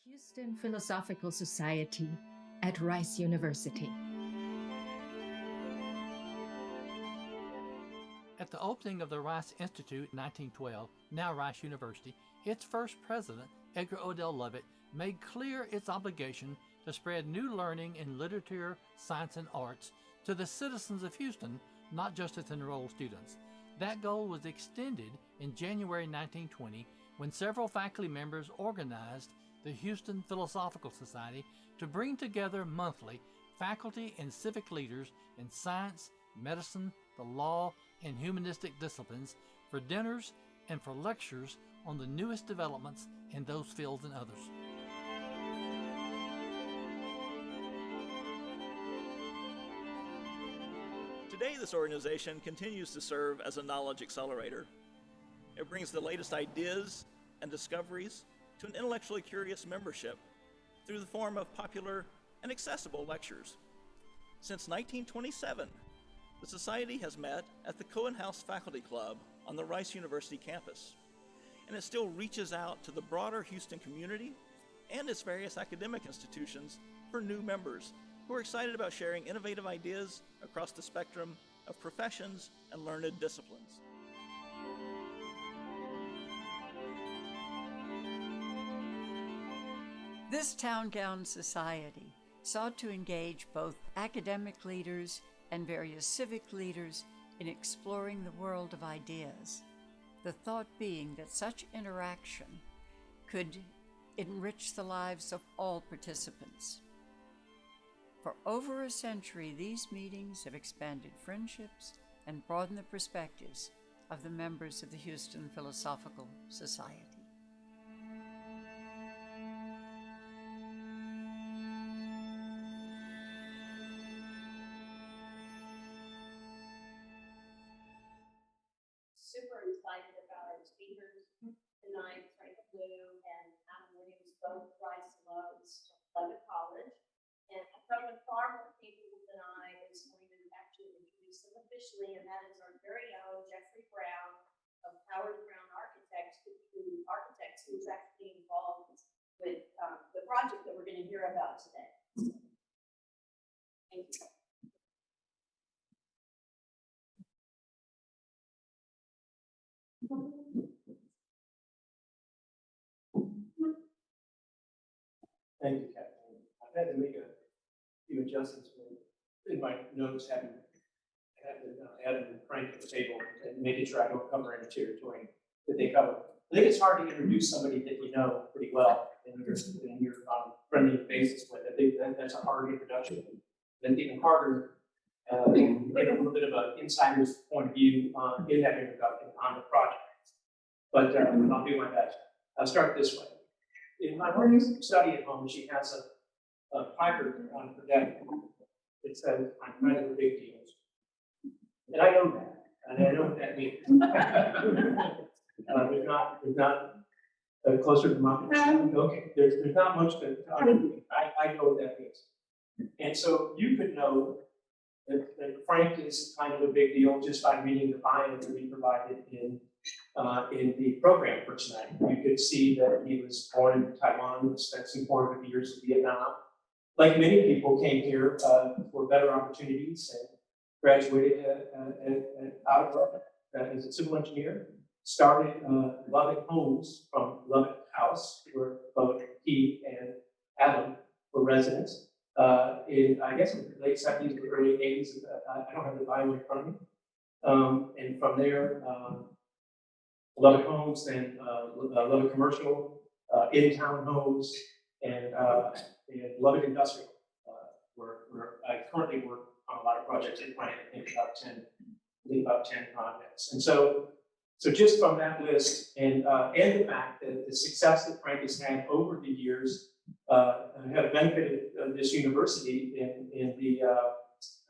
Houston Philosophical Society at Rice University. At the opening of the Rice Institute in 1912, now Rice University, its first president, Edgar Odell Lovett, made clear its obligation to spread new learning in literature, science, and arts to the citizens of Houston, not just its enrolled students. That goal was extended in January 1920 when several faculty members organized the Houston Philosophical Society to bring together monthly faculty and civic leaders in science, medicine, the law, and humanistic disciplines for dinners and for lectures on the newest developments in those fields and others. Today, this organization continues to serve as a knowledge accelerator. It brings the latest ideas and discoveries to an intellectually curious membership through the form of popular and accessible lectures. Since 1927, the Society has met at the Cohen House Faculty Club on the Rice University campus, and it still reaches out to the broader Houston community and its various academic institutions for new members who are excited about sharing innovative ideas across the spectrum of professions and learned disciplines. This town-gown society sought to engage both academic leaders and various civic leaders in exploring the world of ideas, the thought being that such interaction could enrich the lives of all participants. For over a century, these meetings have expanded friendships and broadened the perspectives of the members of the Houston Philosophical Society. Super excited about our speakers tonight, Frank Blue and Alan Williams, both Rice alums from Lovett College. And I thought with far more people than I is going to actually introduce them officially, and that is our very own Jeffrey Brown of Howard Brown Architects, who's actually involved with the project that we're going to hear about today. Thank you. Thank you, Kathleen. I've had to make a few adjustments in my notes, having Adam and Frank at the table and making sure I don't cover any territory that they cover. I think it's hard to introduce somebody that you know pretty well and you're friendly basis with. I think that's a hard introduction. Then even harder, get a little bit of an insider's point of view in that introduction on the project. But I'll do my best. I'll start this way. In my morning study at home, she has a placard on her desk. It says, "I'm kind of a big deal." And I know that, and I know what that means. There's not closer to mom. Okay, there's not much to talk about. I know what that means. And so you could know that Frank is kind of a big deal just by reading the bio that we provided in the program for tonight. You could see that he was born in Taiwan, spent some formative years in Vietnam. Like many people, came here for better opportunities and graduated out of work as a civil engineer. Started Lovett Homes from Lovett House, where both he and Adam were residents. In, I guess, in the late 70s or early 80s, I don't have the bio in front of me. And from there, Lovett Homes, then Lovett Commercial, in-town homes, and Lovett Industrial, where I currently work on a lot of projects in Frank. I think about 10 projects. And so just from that list, and the fact that the success that Frank has had over the years have benefited this university in the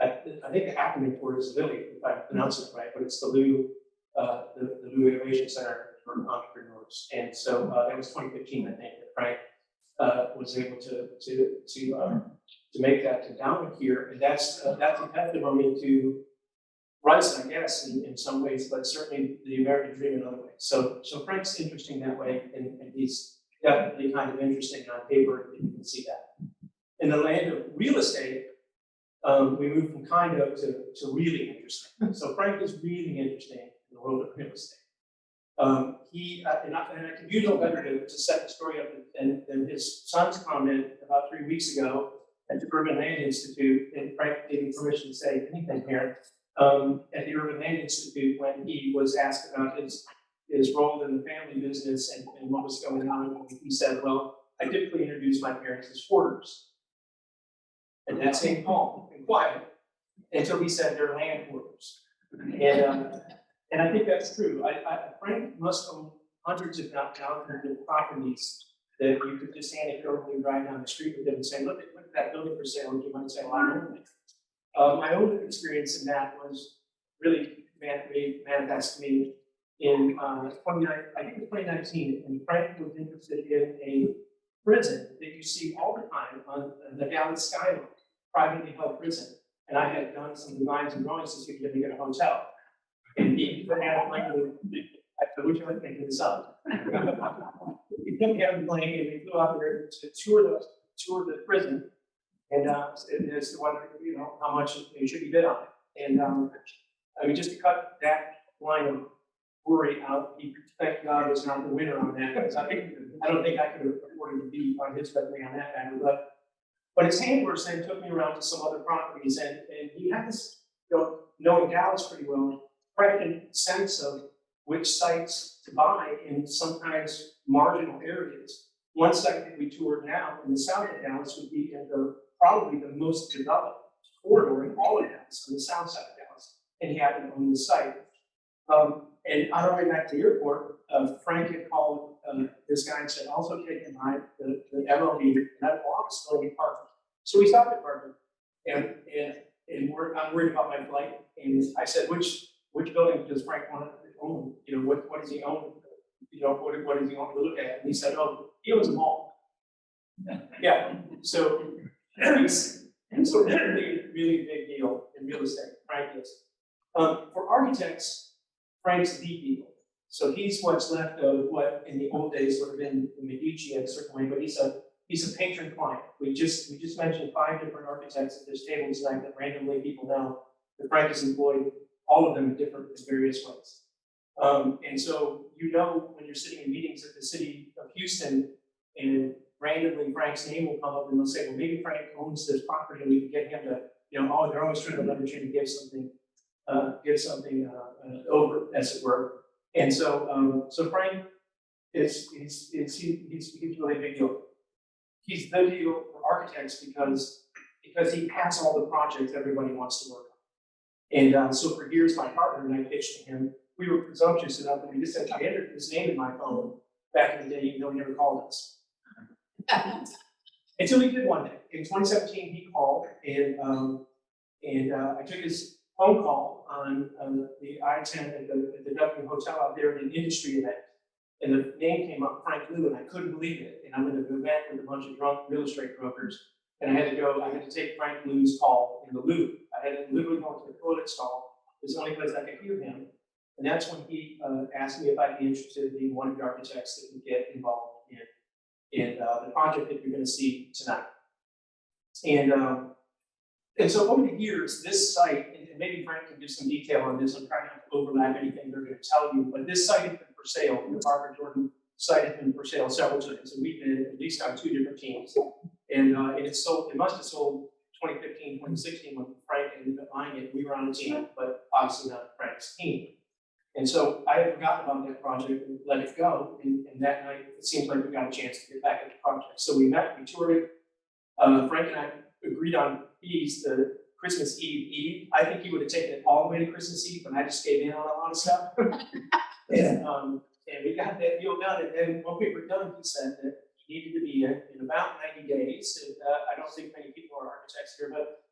I think the acronym for it is LILI, if I pronounce it right, but it's the Lou Innovation Center for Entrepreneurs. And so that was 2015, I think, that Frank was able to make that endowment here, and that's a testimony to Rice, I guess, in some ways, but certainly the American dream in other ways. So Frank's interesting that way, and he's definitely kind of interesting on paper, if you can see that. In the land of real estate, we moved from kind of to really interesting. So Frank is really interesting in the world of real estate. And I can do no better to set the story up than his son's comment about 3 weeks ago at the Urban Land Institute, and Frank gave me permission to say anything here, at the Urban Land Institute when he was asked about his role in the family business and what was going on. He said, well, I typically introduce my parents as hoarders. And that stayed calm and quiet until he said they're land hoarders. And I think that's true. Frank must own hundreds, if not thousands, of properties that you could just anecdotally ride down the street with him and say, look at that building for sale, and you might say, well, I own it. My own experience in that was really manifest to me in 2019, and Frank was interested in a prison that you see all the time on the Dallas skyline, privately held prison. And I had done some designs and drawings to see if he could get a hotel. And he had I wish I was making this up. He took me out of the plane and we flew out there to tour the prison and as to whether, how much it should be bid on it. And I mean, just to cut that line of worry out, thank God was not the winner on that, because I don't think I could have afforded to be on his resume on that matter. But his handlers then took me around to some other properties, and he had this, knowing Dallas pretty well, pregnant sense of which sites to buy in sometimes marginal areas. One site that we toured now in the south of Dallas would be in probably the most developed corridor in all of Dallas, on the south side of Dallas, and he happened to own the site. And on our way back to the airport, Frank had called this guy and said, also take him by the MLB, that office building park. So we stopped at Parker, and I'm worried about my flight. And I said, which building does Frank want to own? What does he own? What does he want to look at? And he said, oh, he owns them all. Yeah. So it's a really, really big deal in real estate, Frank is. For architects, Frank's the deal. So he's what's left of what in the old days would have been the Medici in a certain way, but he's a patron client. We just mentioned 5 different architects at this table tonight that randomly people know that Frank has employed all of them in various ways. And so when you're sitting in meetings at the city of Houston and randomly Frank's name will come up and they'll say, well, maybe Frank owns this property and we can get him to, they're always trying to leverage him to give something over, as it were. And so Frank he's really a big deal. He's the deal for architects because he has all the projects everybody wants to work on. And so for years, my partner and I pitched to him. We were presumptuous enough that we just said, I entered his name in my phone back in the day, even though he never called us. Until he did one day. In 2017, he called, and I took his phone call on the I-10 at the W Hotel out there at an industry event. And the name came up, Frank Liu, and I couldn't believe it. And I'm in an event with a bunch of drunk real estate brokers. And I had to take Frank Liu's call in the loo. I had to literally go into the toilet stall. It was the only place I could hear him. And that's when he asked me if I'd be interested in being one of the architects that would get involved in the project that you're going to see tonight. And so over the years, this site, and maybe Frank can give some detail on this, I'm trying not to overlap anything they're going to tell you, but this site has been for sale. The Parker Jordan site has been for sale several times, and we've been at least on 2 different teams. And it's sold, it must have sold 2015, 2016 when Frank ended up buying it. We were on a team, but obviously not Frank's team. And so I had forgotten about that project and let it go. And that night, it seems like we got a chance to get back at the project. So we met, we toured it. Frank and I agreed on fees the Christmas Eve. I think he would have taken it all the way to Christmas Eve, but I just gave in on a lot of stuff. and we got that deal done. And then when we were done, he said that he needed to be in about 90 days. And, I don't think many people are architects here, but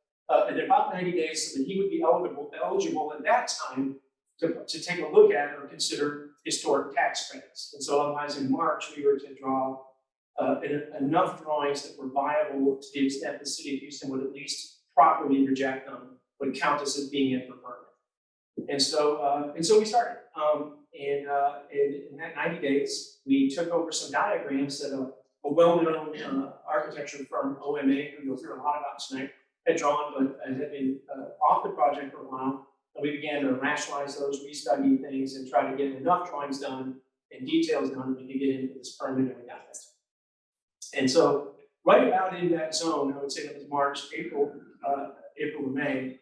in about 90 days, so that he would be eligible at that time to take a look at or consider historic tax credits. And so otherwise in March, we were to draw enough drawings that were viable to the extent the city of Houston would at least properly reject them, would count us as being in for permit. And so we started. in that 90 days, we took over some diagrams that a well-known architecture firm, OMA, who you'll hear a lot about tonight, had drawn, but had been off the project for a while. And we began to rationalize those, restudy things, and try to get enough drawings done and details done that we could get into this permit, and we got that. And so, right about in that zone, I would say it was March, April to May,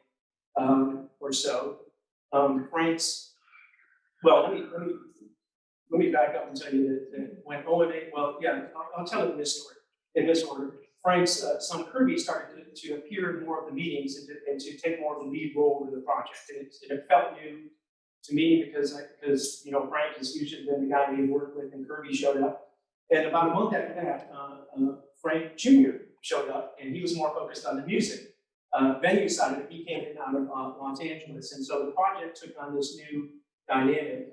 or so. Frank's, well, let me back up and tell you that when OMA, well, yeah, I'll tell it in this story, in this order. Frank's son Kirby started to appear in more of the meetings and to take more of the lead role in the project. And it felt new to me because Frank has usually been the guy we worked with, and Kirby showed up. And about a month after that, Frank Jr. showed up, and he was more focused on the music venue side of it. He came in out of Los Angeles, and so the project took on this new dynamic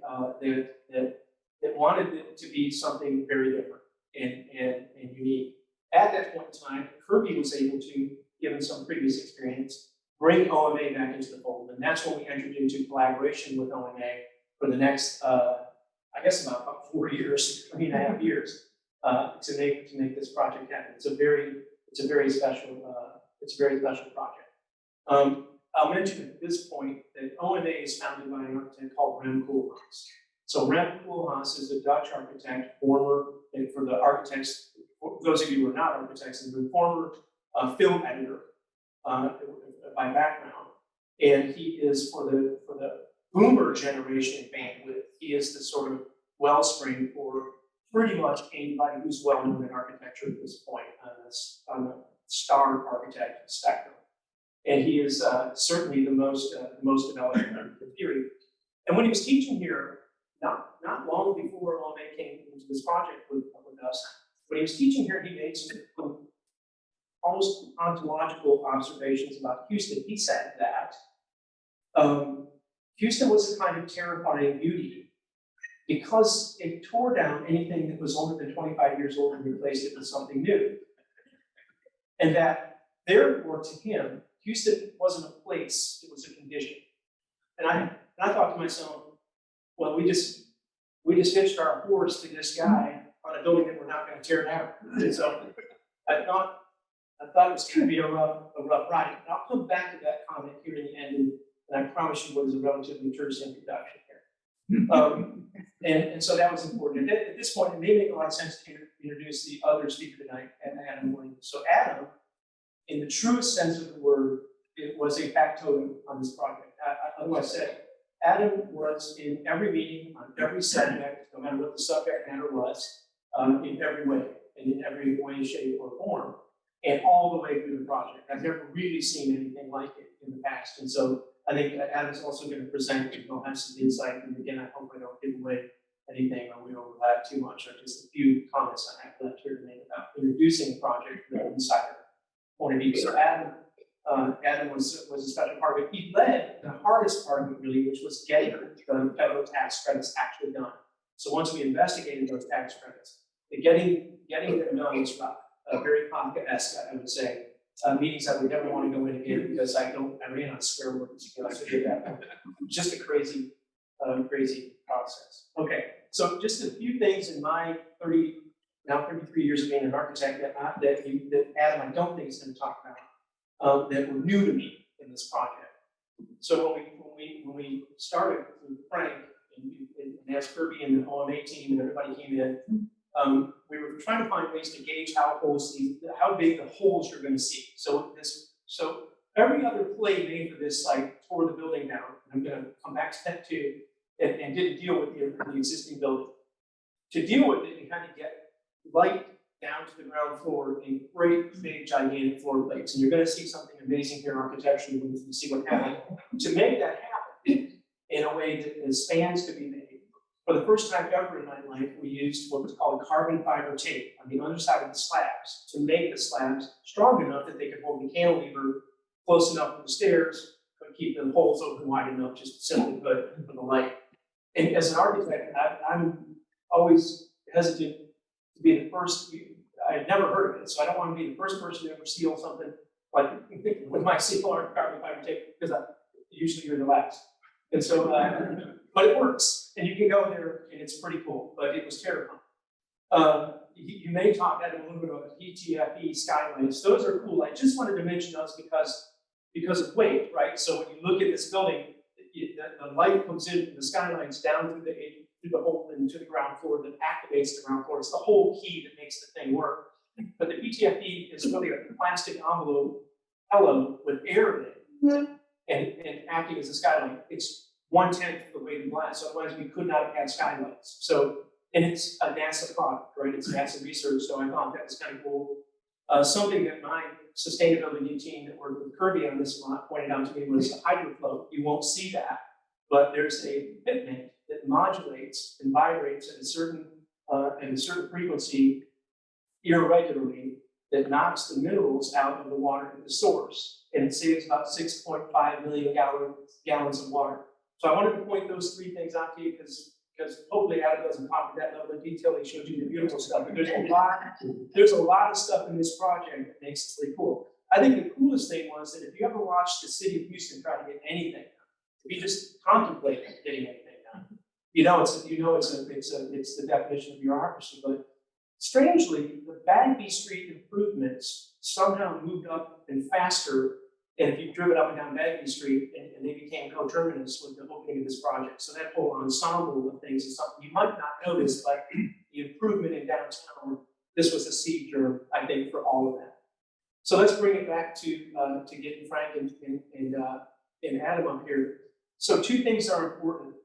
that wanted it to be something very different and unique. At that point in time, Kirby was able to, given some previous experience, bring OMA back into the fold, and that's when we entered into collaboration with OMA for the next, I guess about 4 years, 3.5 years, to make this project happen. It's a very special project. I'll mention at this point that OMA is founded by an architect called Rem Koolhaas. So Rem Koolhaas is a Dutch architect, former, and for the architects, for those of you who are not architects, is a former film editor by background, and he is for the boomer generation bandwidth. He is the sort of wellspring for pretty much anybody who's well known in architecture at this point on the star architect spectrum. And he is certainly the most developed in the theory. And when he was teaching here, not long before OMA came into this project with us, when he was teaching here, he made some almost ontological observations about Houston. He said that Houston was a kind of terrifying beauty because it tore down anything that was older than 25 years old and replaced it with something new. And that, therefore, to him, Houston wasn't a place, it was a condition. And I thought to myself, well, we just hitched our horse to this guy on a building that we're not going to tear down. And so I thought it was going to be a rough ride. And I'll come back to that comment here in the end, and I promise you what is a relatively terse introduction here. And so that was important. At this point, it may make a lot of sense to introduce the other speaker tonight, Adam Williams. So Adam, in the truest sense of the word, it was a factotum on this project. Otherwise said, Adam was in every meeting, on every subject, no matter what the subject matter was, in every way, and in every way, shape, or form, and all the way through the project. I've never really seen anything like it in the past. And so I think Adam's also going to present, and he'll have some insight. And again, I hope I don't give away anything or we overlap too much, or just a few comments I have left here to make about introducing the project from the insider point of view. So Adam was a special part of it. He led the hardest part of it, really, which was getting the federal tax credits actually done. So once we investigated those tax credits, getting them done was rough. Very Kafka-esque, I would say. Meetings I would never want to go in again because I ran out of swear words because I did that. Just a crazy process. Okay, so just a few things in my 33 years of being an architect that Adam I don't think is going to talk about that were new to me in this project. So when we started with Frank and asked Kirby and the OMA team and everybody came in, we were trying to find ways to gauge how big the holes you're going to see. So every other play made for this site tore the building down. And I'm going to come back to that too, and didn't deal with the existing building. To deal with it, you had to get light down to the ground floor in great, big, gigantic floor plates. And you're going to see something amazing here architecturally when you see what happened. To make that happen in a way that the spans could be made, for the first time ever in my life, we used what was called carbon fiber tape on the underside of the slabs to make the slabs strong enough that they could hold the cantilever close enough to the stairs, but keep the holes open wide enough just simply put for the light. And as an architect, I'm always hesitant to be the first. I'd never heard of it, so I don't want to be the first person to ever seal something like with my seal or carbon fiber tape because I usually you're the last. And so, but it works. and you can go there and it's pretty cool, but it was terrifying. You may talk at a little bit about PTFE skylights. Those are cool. I just wanted to mention those because of weight, right? So when you look at this building, the light comes in from the skylights down through the hole into the ground floor that activates the ground floor. It's the whole key that makes the thing work. But the PTFE is really a plastic envelope pillow with air in it and acting as a skylight. It's 1/10 of the weight of glass. Otherwise, we could not have had skylights. So, and it's a NASA product, right? It's NASA research. So I thought that was kind of cool. Something that my sustainability team that worked with Kirby on this one pointed out to me was a hydrofloat. You won't see that, but there's a fitment that modulates and vibrates at a certain frequency irregularly that knocks the minerals out of the water at the source, and it saves about 6.5 million gallons of water. So I wanted to point those three things out to you because hopefully Adam doesn't talk to that level of detail. He showed you the beautiful stuff, but there's a lot of stuff in this project that makes it really cool. I think the coolest thing was that if you ever watched the city of Houston try to get anything done, if you just contemplate getting anything done, it's the definition of bureaucracy. But strangely, the Bagby Street improvements somehow moved up and faster. And if you've driven up and down Bagby Street, and they became coterminous with the opening of this project. So that whole ensemble of things is something you might not notice, but the improvement in downtown, this was a seed germ, I think, for all of that. So let's bring it back to getting Frank and Adam up here. So two things are important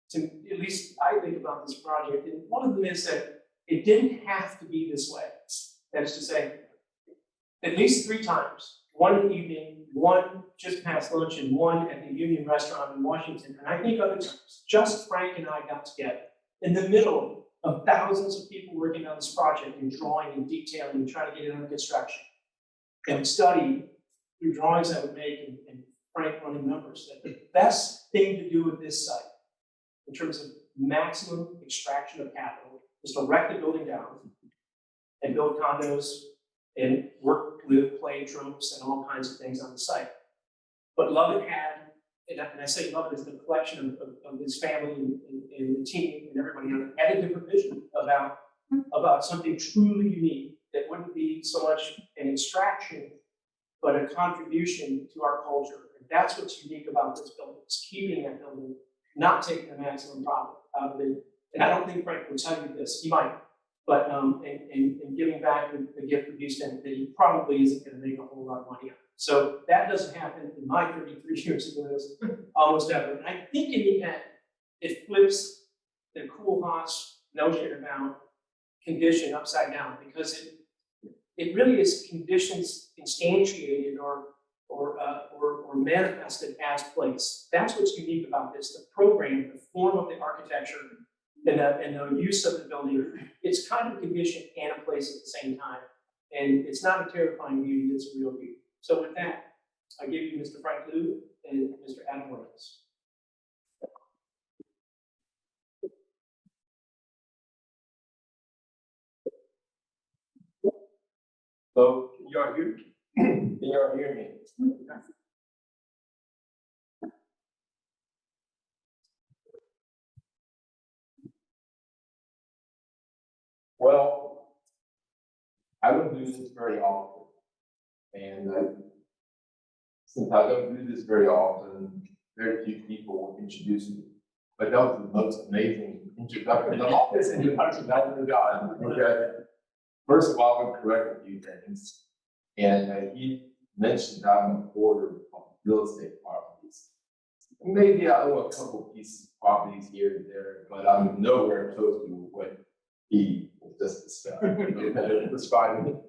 to, at least I think about this project. And one of them is that it didn't have to be this way. That's to say, at least 3 times. One in the evening, one just past lunch, and one at the Union Restaurant in Washington. And I think other times, just Frank and I got together in the middle of thousands of people working on this project and drawing and detailing and trying to get it under construction. And study through drawings I would make and Frank running numbers. That the best thing to do with this site, in terms of maximum extraction of capital, is to wreck the building down and build condos and work, live, play tropes and all kinds of things on the site. But Lovett had, and I say Lovett is the collection of his family and the team and everybody on it, had a different vision about something truly unique that wouldn't be so much an extraction, but a contribution to our culture. And that's what's unique about this building. It's keeping that building, not taking the maximum profit out of it. And I don't think Frank would tell you this. He might. But and giving back the gift of Houston that he probably isn't going to make a whole lot of money on. So that doesn't happen in my 33 years of this, almost ever. And I think in the end, it flips the Koolhaas notion about condition upside down, because it really is conditions instantiated or manifested as place. That's what's unique about this. The program, the form of the architecture, and the use of the building, it's kind of a condition and a place at the same time. And it's not a terrifying beauty, it's a real beauty. So with that, I give you Mr. Frank Liu and Mr. Adam Williams. So can you all hear me? Can you all hear me? Well, I don't do this very often, and since I don't do this very often, very few people will introduce me. But that was the most amazing introduction. The longest introduction I've ever gotten. Okay. First of all, I want to correct a few things. And he mentioned I'm a hoarder of real estate properties. Maybe I own a couple pieces of properties here and there, but I'm nowhere close to what he just describing.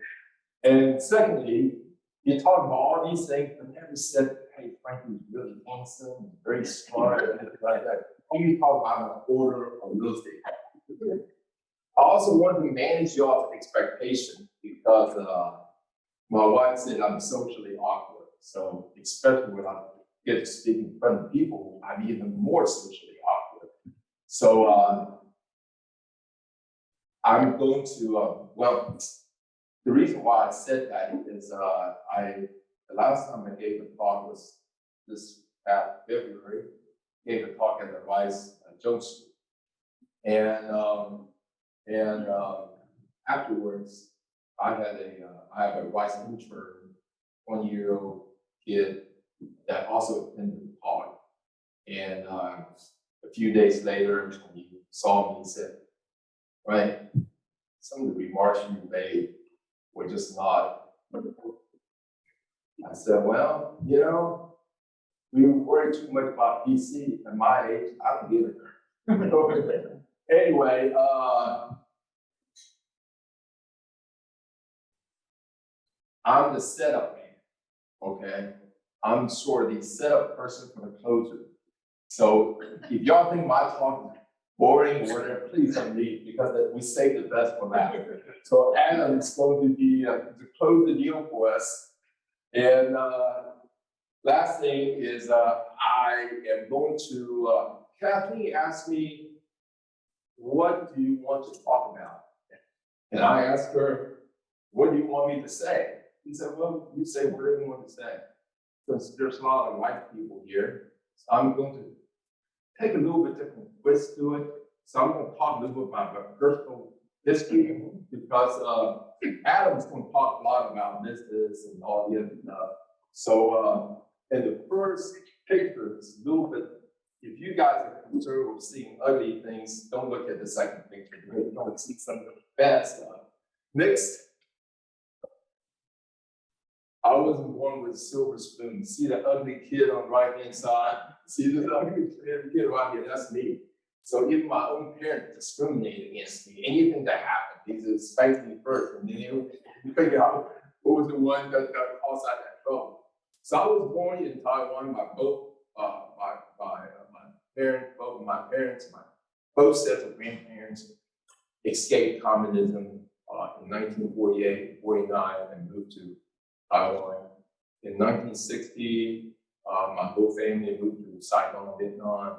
And secondly, you talk about all these things, but never said, hey, Franklin's really handsome and very smart and everything like that. All you talk about an order of real estate. I also want to manage y'all's expectation because my wife said I'm socially awkward. So especially when I get to speak in front of people, I'm even more socially awkward. So I'm going to, well, the reason why I said that is the last time I gave a talk was this past February, gave a talk at the Rice joke school. And afterwards, I have a Rice intern, 20-year-old kid that also attended the park. And a few days later, when he saw me, he said, "Right, some of the remarks you made were just not." I said, "Well, you know, we worry too much about PC at my age. I don't give it." Anyway, I'm the setup man, okay? I'm sort of the setup person for the closer. So if y'all think my talk is boring or whatever, please don't leave, because we save the best for last. So Adam is going to be to close the deal for us. And last thing is I am going to, Kathleen asked me, what do you want to talk about? And I asked her, what do you want me to say? She said, well, you say whatever you want to say. Since there's a lot of white people here, so I'm going to take a little bit different twist to it. So I'm going to talk a little bit about my personal history, because Adam's going to talk a lot about business and all the other stuff. So in the first picture, it's a little bit, if you guys are concerned with seeing ugly things, don't look at the second picture. You're going to see some of the bad stuff. Next. I wasn't born with a silver spoon. See the ugly kid on the right-hand side? See this ugly kid right here? That's me. So even my own parents discriminated against me. Anything that happened, they just spanked me first, and then you figure out who was the one that caused out that trouble. So I was born in Taiwan by both my parents, both sets of grandparents escaped communism in 1948, 49, and moved to Taiwan. In 1960, my whole family moved to Saigon, Vietnam.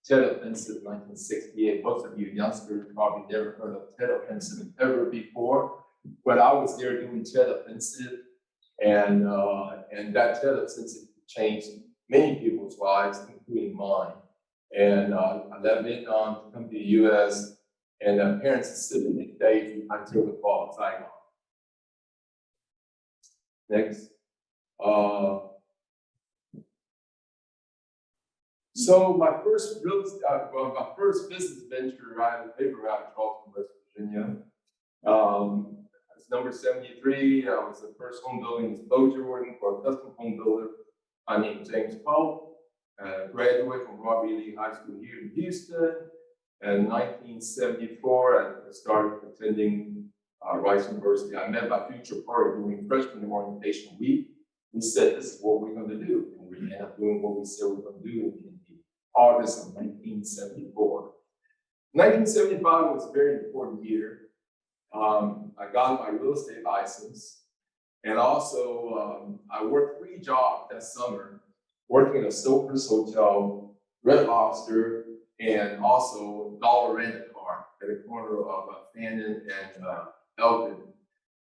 Tet Offensive, 1968. Most of you youngsters probably never heard of Tet Offensive ever before, but I was there doing Tet Offensive, and that Tet Offensive changed many people's lives, including mine. And I left Vietnam to come to the U.S., and parents assisted me until the fall of Saigon. Next. So my first my first business venture, I had a paper out of Charleston, West Virginia. It's number 73. I was the first home building exposure warden for a custom home builder. My name is James Poe. Graduated from Robert E. Lee High School here in Houston. In 1974, I started attending Rice University. I met my future partner during freshman orientation week. We said, this is what we're going to do. And we ended up doing what we said we we're going to do in August of 1974. 1975 was a very important year. I got my real estate license. And also, I worked 3 jobs that summer, working at a Stoker's Hotel, Red Lobster, and also Dollar Rent-A-Car at the corner of Fannin and Elgin.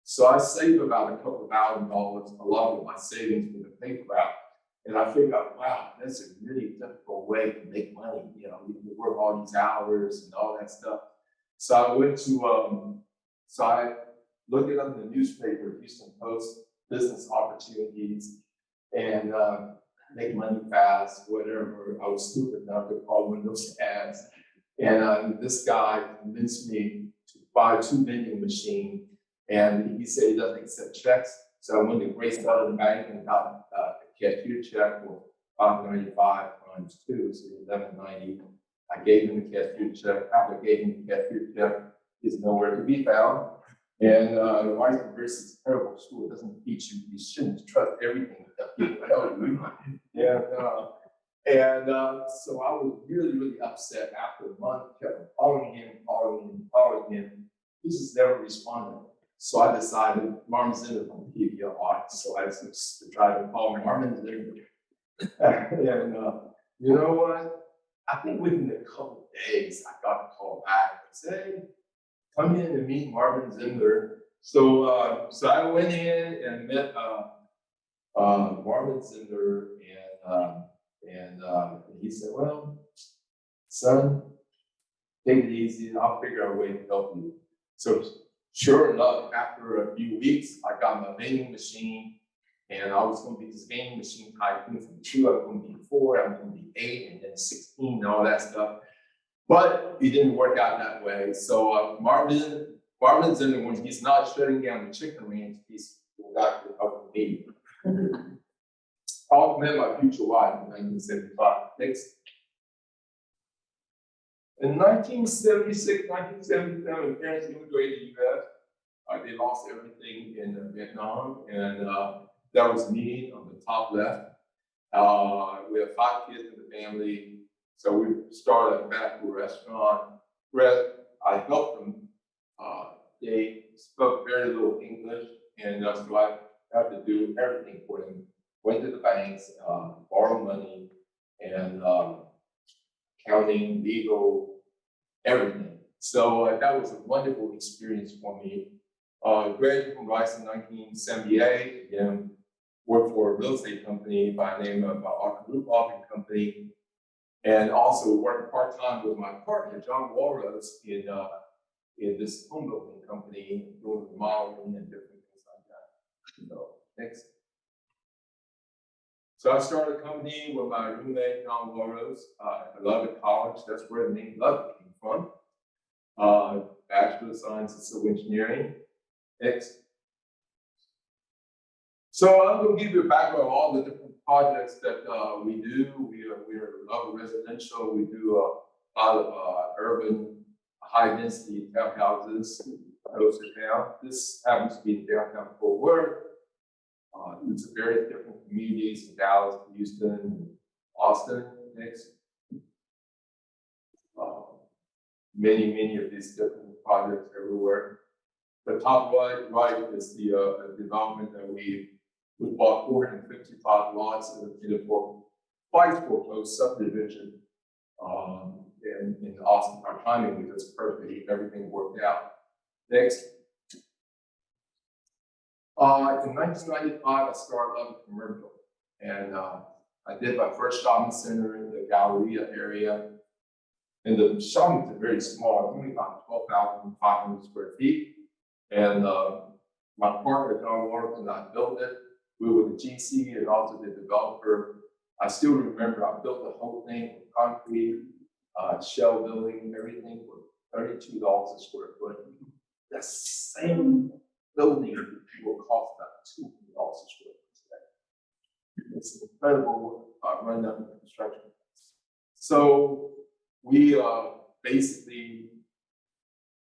So I saved about a couple $1,000 along with my savings with the paper route. And I figured out, wow, that's a really difficult way to make money. You know, you work all these hours and all that stuff. So I went to, so I looked it up in the newspaper, Houston Post, business opportunities, and make money fast, whatever. I was stupid enough to call one of those ads. And this guy convinced me to buy a 2 vending machine. And he said he doesn't accept checks. So I went to Grace Southern Bank and got a cashier check for $595 times 2, so $1190. I gave him the cashier check. After I gave him the cashier check, he's nowhere to be found. And the Rice University is a terrible school. It doesn't teach you shouldn't trust everything that people tell you. So I was really, really upset after a month. Kept calling him. He just never responded. So I decided Marvin Zimmer from PBL audit. So I just tried to call Marvin Zimmer. And you know what? I think within a couple of days, I got a call back and said, hey, come in and meet Marvin Zimmer. So I went in and met Marvin Zimmer, and he said, well, son, take it easy, I'll figure out a way to help you. So sure enough, after a few weeks, I got my vending machine, and I was gonna be this vending machine tycoon from 2, I was gonna be 4, I was gonna be 8, and then 16, and all that stuff. But it didn't work out that way. So Marvin's in the one, he's not shutting down the chicken ranch, he's got to help me. I met my future wife in 1975. Next. In 1976, 1977, parents immigrated to the US. They lost everything in Vietnam, and that was me on the top left. We have 5 kids in the family, so we started a fast food restaurant. I helped them. They spoke very little English, and so I had to do everything for them. Went to the banks, borrowed money, and accounting, legal, everything. So that was a wonderful experience for me. Graduated from Rice in 1978, again, worked for a real estate company by the name of Arthur Roof and Company, and also worked part-time with my partner, John Walrose, in this home building company, doing remodeling and different things like that. So, next. So I started a company with my roommate, John Walrose, at Lovett College. That's where the name Lovett came from. Bachelor of Science in Civil Engineering. Next. So I'm going to give you a background on all the different projects that we do. We're Lovett Residential. We do a lot of urban, high-density townhouses close to town. This happens to be downtown Fort Worth. It's very different communities in Dallas, Houston, Austin. Next. Many of these different projects everywhere. The top right is the development that we bought 455 lots in a twice foreclosed subdivision in Austin. Our timing was just perfect. Everything worked out. Next. In 1995, I started Lovett Commercial, and I did my first shopping center in the Galleria area. And the shopping is very small, only about 12,500 square feet. And my partner, John Warren, and I built it. We were the GC and also the developer. I still remember I built the whole thing with concrete, shell building, everything for $32 a square foot. That same building will cost about $200 a square foot today. It's incredible rundown construction. So we basically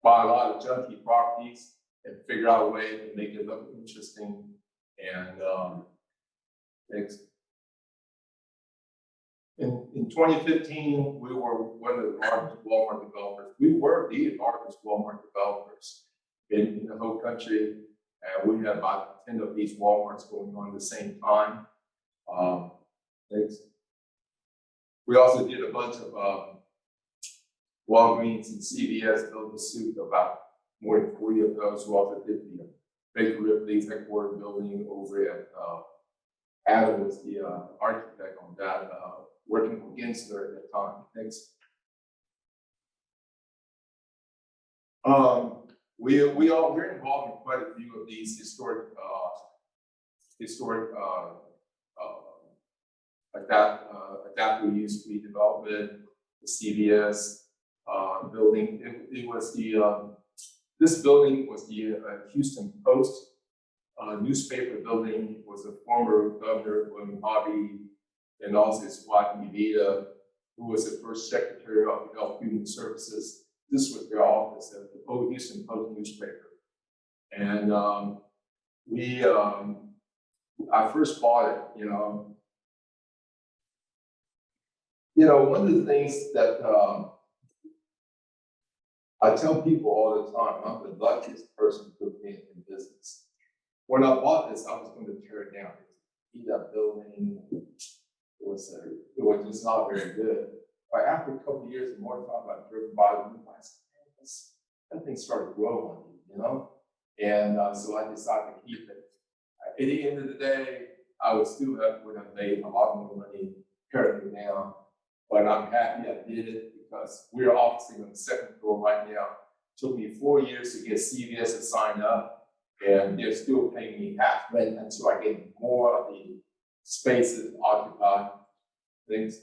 buy a lot of junky properties and figure out a way to make it look interesting. And in 2015, we were one of the largest Walmart developers. We were the largest Walmart developers in the whole country. And we had about 10 of these Walmarts going on at the same time. We also did a bunch of Walgreens and CVS building suit, about more than 40 of those. We also did the Baker Ripley's headquarters building over at Adam was the architect on that, working for Gensler at that time. Thanks. We're involved in quite a few of these historic adaptive use redevelopment, the CVS building. It was this building was the Houston Post newspaper building. It was a former governor, William Hobby, and also his wife, Evita, who was the first secretary of Health and Human Services. This was their office at the old Houston Post newspaper. And I first bought it, one of the things that I tell people all the time, I'm the luckiest person to be in business. When I bought this, I was going to tear it down. That building, it was just not very good. But after a couple of years, the more time I driven by the room, I said, that thing started growing, And so I decided to keep it. At the end of the day, I would have made a lot more money tearing it down. but I'm happy I did it because we're officing on the second floor right now. It took me 4 years to get CVS to sign up, and they're still paying me half rent until I get more of the spaces occupied. Things.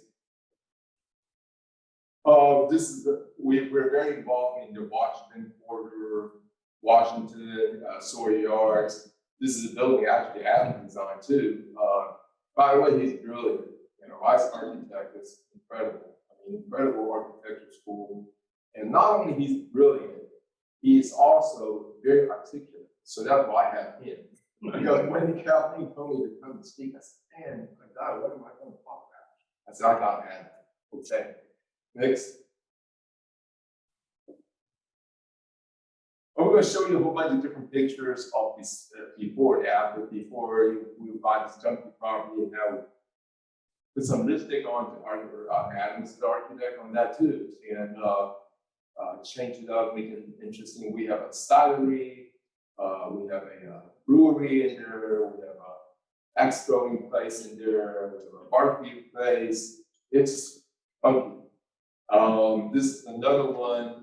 This is we're very involved in the Washington border, Washington, Sawyer Yards. This is a building actually Adam designed too. By the way, he's brilliant. You know, vice architect is incredible. I mean, incredible architecture school. And not only he's brilliant, he's also very articulate. So that's why I have him. Because when Kathleen told me to come to speak, I said, man, my God, what am I going to talk about? I said, I got Adam. Okay. Next. I'm going to show you a whole bunch of different pictures of this before and after. Before we buy this junky property, and now we put some lipstick on Adam's architect on that too, and change it up, make it interesting. We have a stylery, we have a brewery in there, we have a axe throwing place in there, we have a barbecue place. It's funky. This is another one.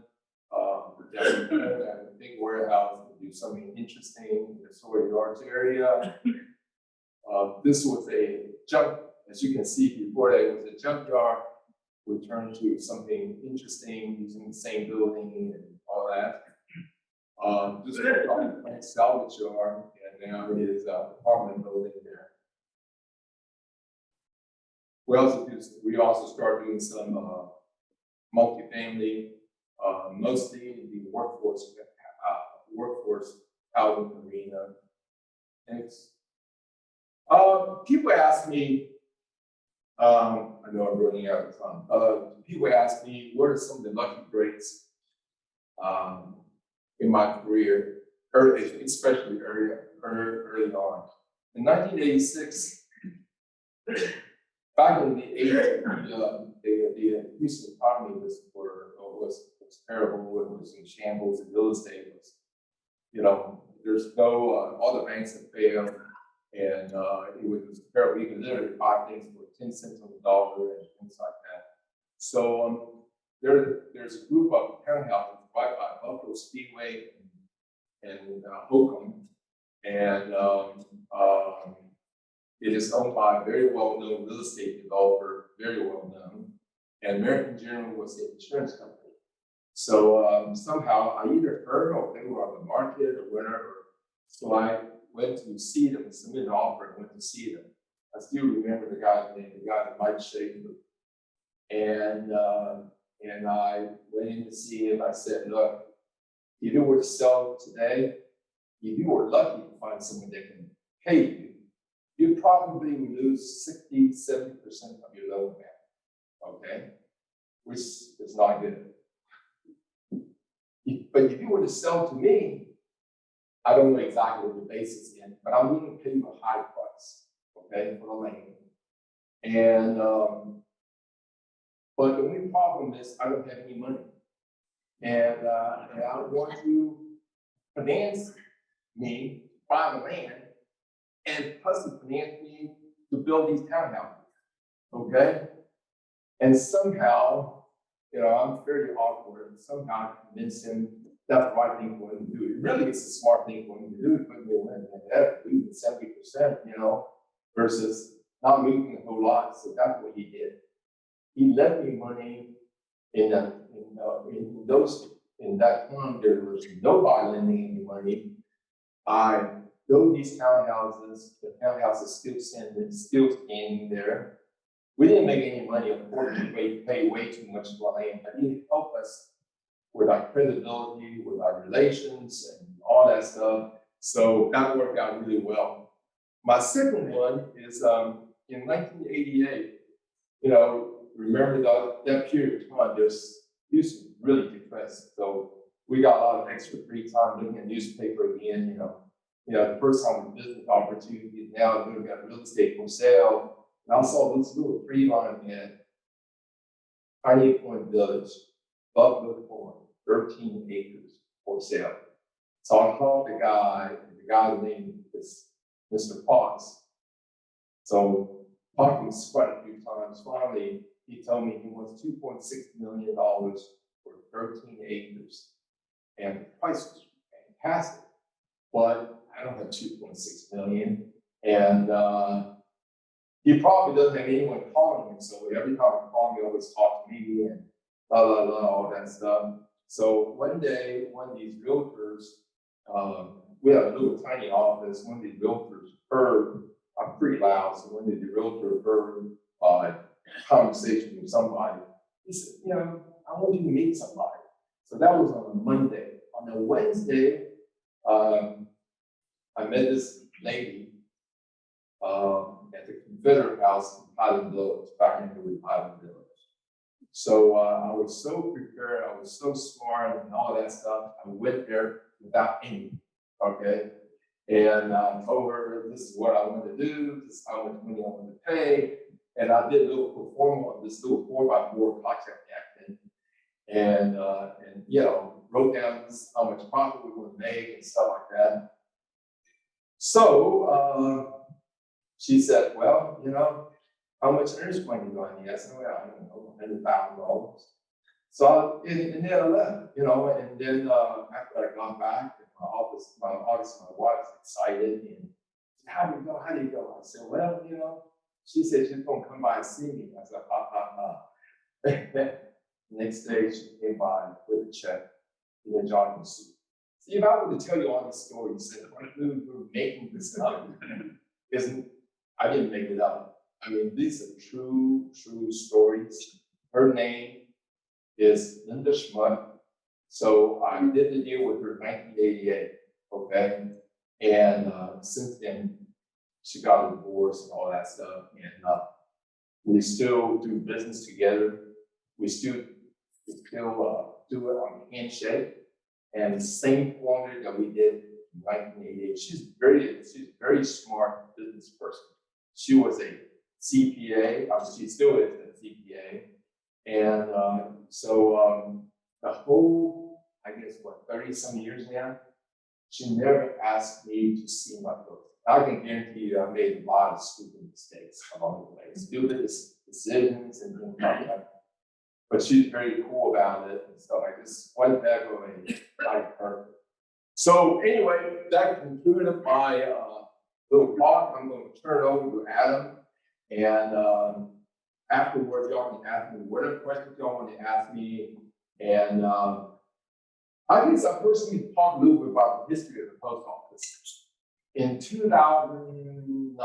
That we have at a big warehouse to do something interesting in the Sawyer Yards area. This was a junk, as you can see before that, it was a junkyard. We turned to something interesting using the same building and all that. This was probably a salvage yard, and now it is an apartment building there. We also started doing some multifamily, mostly in the workforce housing arena. People ask me, I know I'm running out of time. People ask me, what are some of the lucky breaks in my career, especially early on. In 1986, back in the 80s, the Houston economy was terrible. It was in shambles. And real estate was, there's no, all the banks have failed, and it was terrible. You could literally buy things for 10 cents on the dollar and things like that. So there's a group of townhouses right by Buffalo Speedway and Holcomb, and it is owned by a very well-known real estate developer, very well-known, and American General was the insurance company. So somehow I either heard or they were on the market or whatever. So I went to see them, submitted an offer, and went to see them. I still remember the guy's name, the guy that Mike Shaker. And I went in to see him. I said, look, if you were to sell today, if you were lucky to find someone that can pay you, you probably would lose 60, 70% of your loan amount, okay? Which is not good. But if you were to sell to me, I don't know exactly what the basis is, but I'm willing to pay you a high price, okay, for the land. And, but the only problem is I don't have any money. And I want to finance me, buy the land, and plus to finance me to build these townhouses, okay? And somehow, I'm fairly awkward, and somehow I convinced him that's the right thing for him to do. It really is a smart thing for him to do, to put me in that, losing 70%, versus not losing a whole lot. So that's what he did. He lent me money in that time. There was nobody lending any money. I built these townhouses. The townhouses still standing there. We didn't make any money. Of course, we paid way too much for land, but he helped us with our credibility, with our relations, and all that stuff. So that worked out really well. My second one is in 1988. Remember that period of time, Houston really depressed. So we got a lot of extra free time looking at newspaper again. The first time with business opportunities. Now we've got real estate for sale. And I saw this little tree-line at Piney Point Village, Buffalo Point, 13 acres for sale. So I called the guy, and the guy's name is Mr. Potts. So talking quite a few times, finally he told me he wants $2.6 million for 13 acres. And the price was fantastic, but I don't have 2.6 million. And he probably doesn't have anyone calling him. So every time I call him, he always talks to me and blah, blah, blah, all that stuff. So one day, one of these realtors, we have a little tiny office. One of these realtors heard, I'm pretty loud, so one of the realtors heard a conversation with somebody. He said, you know, I want you to meet somebody. So that was on a Monday. On a Wednesday, I met this lady at the Confederate House in Highland Village, back in the Highland Village. So I was so prepared, I was so smart and all that stuff. I went there without any, okay? And I told her this is what I want to do, this is how much money I want to pay. And I did a little performance of this little 4x4 cocktail napkin. And you know, wrote down this is how much profit we would make and stuff like that. So she said, well, you know, how much earnest money do I need? I said, well, I don't know, $100,000. So and then I left, you know, and then after I got back in my office, my wife was excited and said, how do you go? How do you go? I said, well, you know, she said she's gonna come by and see me. I said, ha ha ha. Next day she came by with a check in a jogging suit. See, if I were to tell you all these stories, we're making this up. I didn't make it up. I mean, these are true stories. Her name is Linda Schmuck. So I did the deal with her in 1988, okay? And since then, she got a divorce and all that stuff. And we still do business together. We still do it on handshake. And the same formula that we did in 1988. She's a very smart business person. She was a CPA, she still is a CPA. And so the whole, I guess, 30-some years now, she never asked me to see my books. I can guarantee you I made a lot of stupid mistakes along the way, stupid decisions and things like that. But she's very cool about it and stuff like this. One bag of a like her. So anyway, that concluded my little talk. I'm going to turn it over to Adam. And afterwards, y'all can ask me whatever questions y'all want to ask me. And I guess I personally talk a little bit about the history of the post office. In 2009,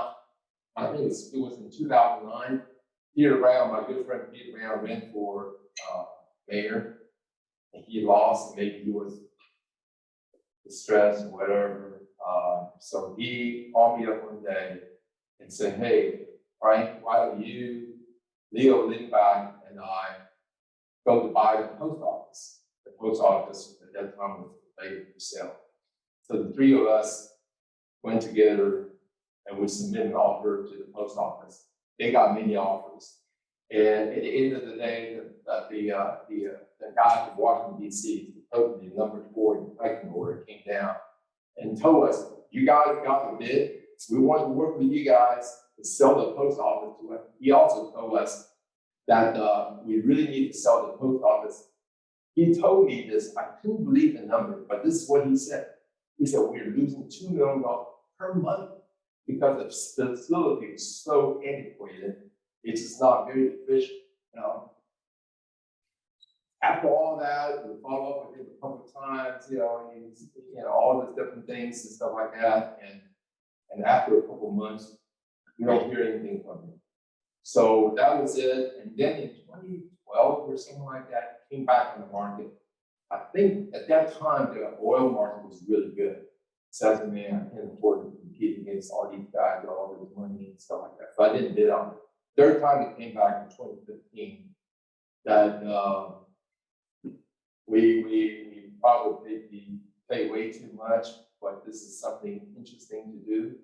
I think it was in 2009, Peter Brown, my good friend Peter Brown, ran for mayor. And he lost, and maybe he was distressed or whatever. So he called me up one day and said, hey, Frank, why don't you, Leo Lindback, and I go to buy the post office? The post office at that time was available for sale. So the three of us went together and we submitted an offer to the post office. They got many offers. And at the end of the day, the guy from Washington, D.C., the number 4 in the pecking order, came down and told us, you guys got the bid. We want to work with you guys to sell the post office to us. He also told us that we really need to sell the post office. He told me this, I couldn't believe the number, but this is what he said. He said, we're losing $2 million per month because the facility is so antiquated. It's just not very efficient, you know. After all that, we follow up with him a couple of times, you know, all these different things and stuff like that. And after a couple of months, we don't hear anything from him. So that was it. And then in 2012 or something like that, it came back on the market. I think at that time, the oil market was really good. So I said, man, I can't afford to compete against all these guys, all this money and stuff like that. So I didn't bid on it. Third time it came back in 2015, that we probably pay way too much, but this is something interesting to do.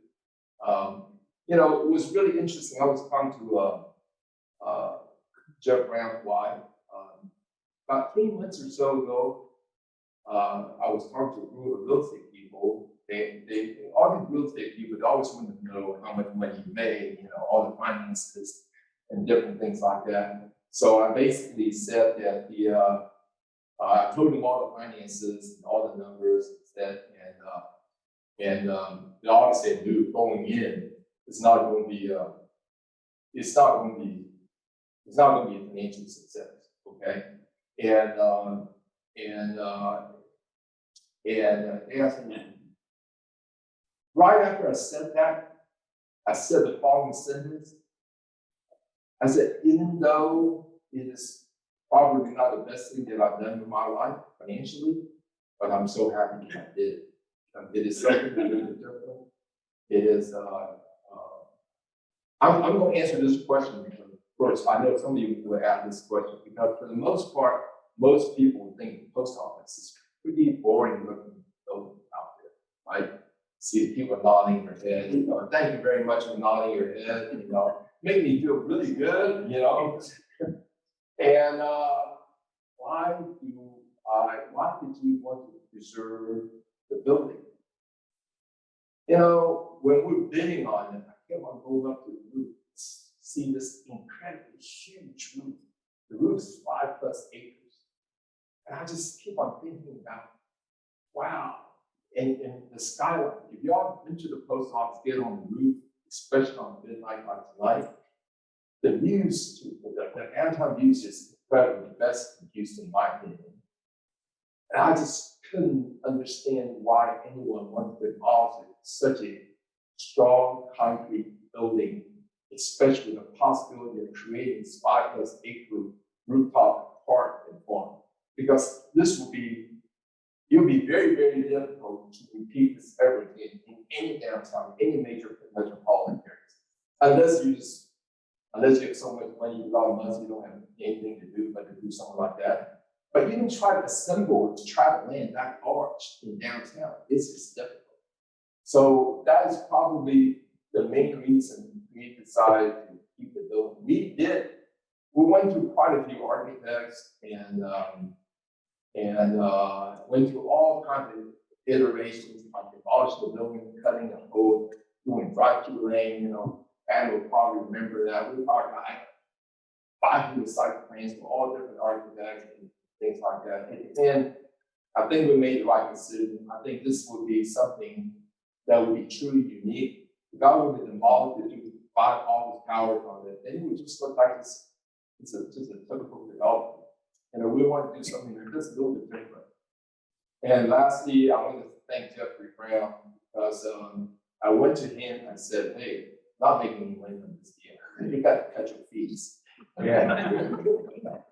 You know, it was really interesting. I was talking to Jeff Brown's wife about 3 months or so ago. I was talking to a group of real estate people. They all these real estate people, they always want to know how much money you made, you know, all the finances and different things like that. So I basically said that I told him all the finances and all the numbers and they all said, dude, going in, it's not going to be a financial success, okay? And they asked me, right after I said that, I said the following sentence. I said, even though it is probably not the best thing that I've done in my life financially, but I'm so happy that I did. It is something really different. It is, I'm going to answer this question first. I know some of you will ask this question because for the most part, most people think the post office is pretty boring looking building out there, right? See people nodding their head, thank you very much for nodding your head, make me feel really good, And why did you want to preserve the building? When we're bidding on it, I kept on going up to the roof, see this incredibly huge roof. The roof is 5+ acres. And I just keep on thinking about, wow. And the skyline, if y'all been to the post office, get on the roof, especially on midnight like tonight, the views, the downtown views is incredible, the best in Houston, in my opinion. And I just couldn't understand why anyone wanted to demolish such a strong concrete building, especially the possibility of creating 5+ acre rooftop park and farm. Because it'll be very, very difficult to repeat this ever again in any downtown, any major metropolitan areas. Unless you have so much money, you don't have anything to do but to do something like that. But even try to assemble to try to land that large in downtown, it's just difficult. So that is probably the main reason we decided to keep the building. We went through quite a few architects and went through all kinds of iterations, like demolishing the building, cutting the hole, doing drive-through lane, and will probably remember that. We probably got 500 site plans for all different architects and things like that. And I think we made the right decision. I think this would be something that would be truly unique. If I were to demolish it, with 5 office towers on it, then it would just look like it's just a typical development. We want to do something that's a little bit different. And lastly, I want to thank Jeffrey Brown because I went to him and said, hey, not making any money on this deal. You got to cut your fees. Yeah.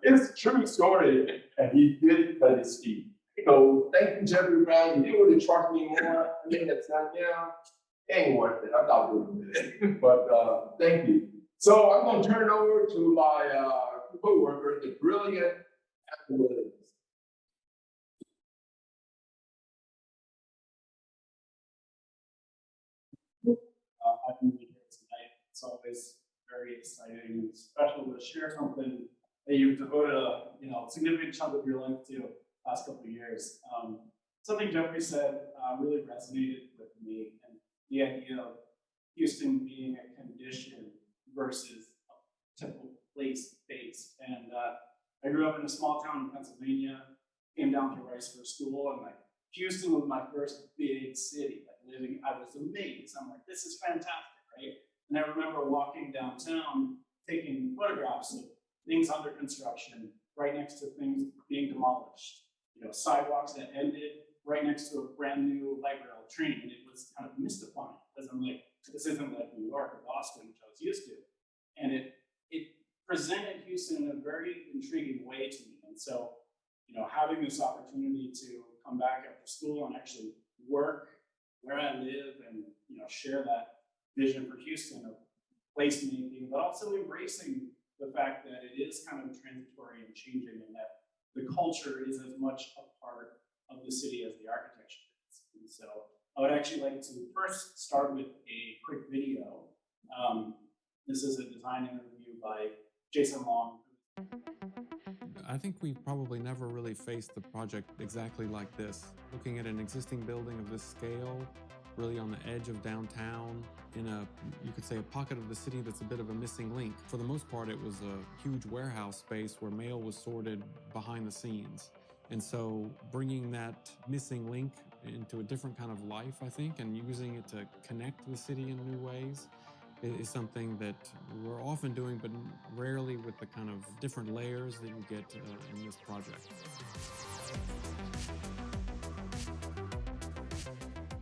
It's a true story. And he did cut his fees. So thank you, Jeffrey Brown. You didn't really charge me more. I mean, it's not, it ain't worth it. I'm not doing it. But thank you. So I'm going to turn it over to my co-worker, the brilliant Williams. Happy to be here tonight. It's always very exciting and special to share something that you've devoted a significant chunk of your life to last couple of years. Something Jeffrey said really resonated with me, and the idea of Houston being a condition versus a typical place-based. And I grew up in a small town in Pennsylvania, came down to Rice for school, and Houston was my first big city. I was amazed. I'm like, this is fantastic, right? And I remember walking downtown, taking photographs of things under construction, right next to things being demolished. Sidewalks that ended right next to a brand new light rail train. And it was kind of mystifying because I'm like, this isn't like New York or Boston, which I was used to. And it presented Houston in a very intriguing way to me. And so, having this opportunity to come back after school and actually work where I live and, share that vision for Houston of placemaking, but also embracing the fact that it is kind of transitory and changing and that the culture is as much a part of the city as the architecture is. And so I would actually like to first start with a quick video. This is a design interview by Jason Long. I think we probably never really faced the project exactly like this. Looking at an existing building of this scale really on the edge of downtown in you could say, a pocket of the city that's a bit of a missing link. For the most part, it was a huge warehouse space where mail was sorted behind the scenes. And so bringing that missing link into a different kind of life, I think, and using it to connect the city in new ways is something that we're often doing, but rarely with the kind of different layers that you get in this project.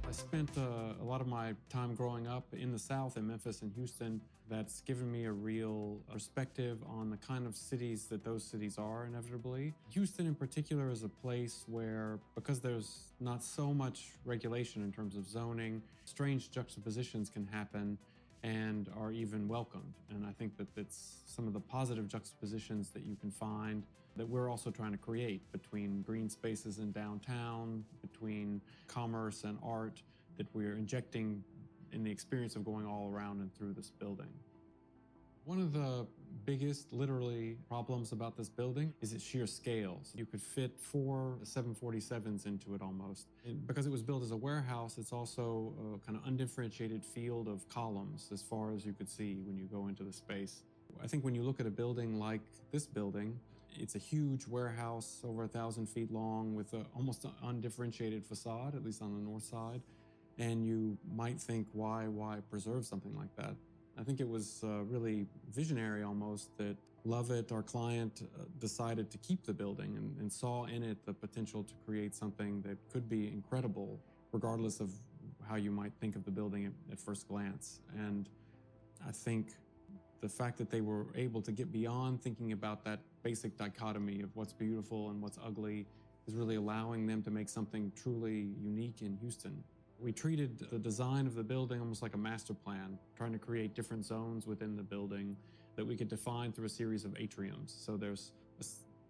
I spent a lot of my time growing up in the South, in Memphis and Houston. That's given me a real perspective on the kind of cities that those cities are inevitably. Houston in particular is a place where, because there's not so much regulation in terms of zoning, strange juxtapositions can happen and are even welcomed. And I think that that's some of the positive juxtapositions that you can find that we're also trying to create between green spaces in downtown, between commerce and art, that we're injecting in the experience of going all around and through this building. One of the biggest, literally, problems about this building is its sheer scale. So you could fit 4 747s into it almost. And because it was built as a warehouse, it's also a kind of undifferentiated field of columns as far as you could see when you go into the space. I think when you look at a building like this building, it's a huge warehouse over 1,000 feet long with an almost undifferentiated facade, at least on the north side. And you might think, why preserve something like that? I think it was really visionary almost that Lovett, our client, decided to keep the building and saw in it the potential to create something that could be incredible, regardless of how you might think of the building at first glance. And I think the fact that they were able to get beyond thinking about that basic dichotomy of what's beautiful and what's ugly is really allowing them to make something truly unique in Houston. We treated the design of the building almost like a master plan, trying to create different zones within the building that we could define through a series of atriums. So there's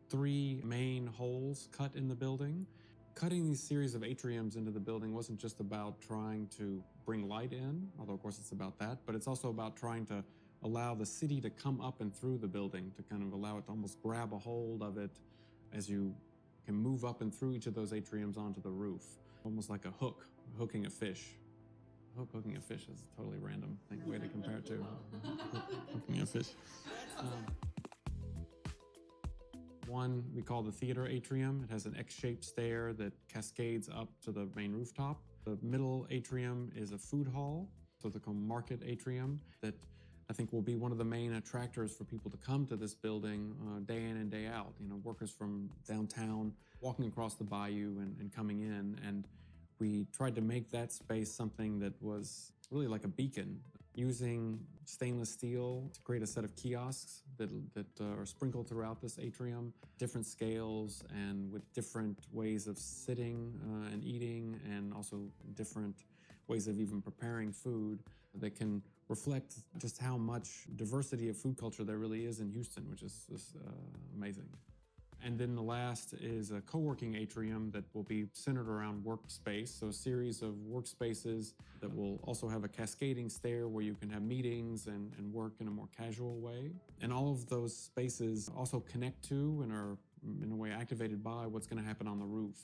3 main holes cut in the building. Cutting these series of atriums into the building wasn't just about trying to bring light in, although of course it's about that, but it's also about trying to allow the city to come up and through the building, to kind of allow it to almost grab a hold of it as you can move up and through each of those atriums onto the roof, almost like a hook, hooking a fish. Hooking a fish is a totally random way to compare it to. Hooking a fish. One we call the theater atrium. It has an X-shaped stair that cascades up to the main rooftop. The middle atrium is a food hall, so the market atrium that I think will be one of the main attractors for people to come to this building day in and day out. You know, workers from downtown walking across the bayou and coming in. And we tried to make that space something that was really like a beacon, using stainless steel to create a set of kiosks that are sprinkled throughout this atrium, different scales and with different ways of sitting and eating, and also different ways of even preparing food that can reflect just how much diversity of food culture there really is in Houston, which is amazing. And then the last is a co-working atrium that will be centered around workspace. So a series of workspaces that will also have a cascading stair where you can have meetings and work in a more casual way. And all of those spaces also connect to and are in a way activated by what's going to happen on the roof.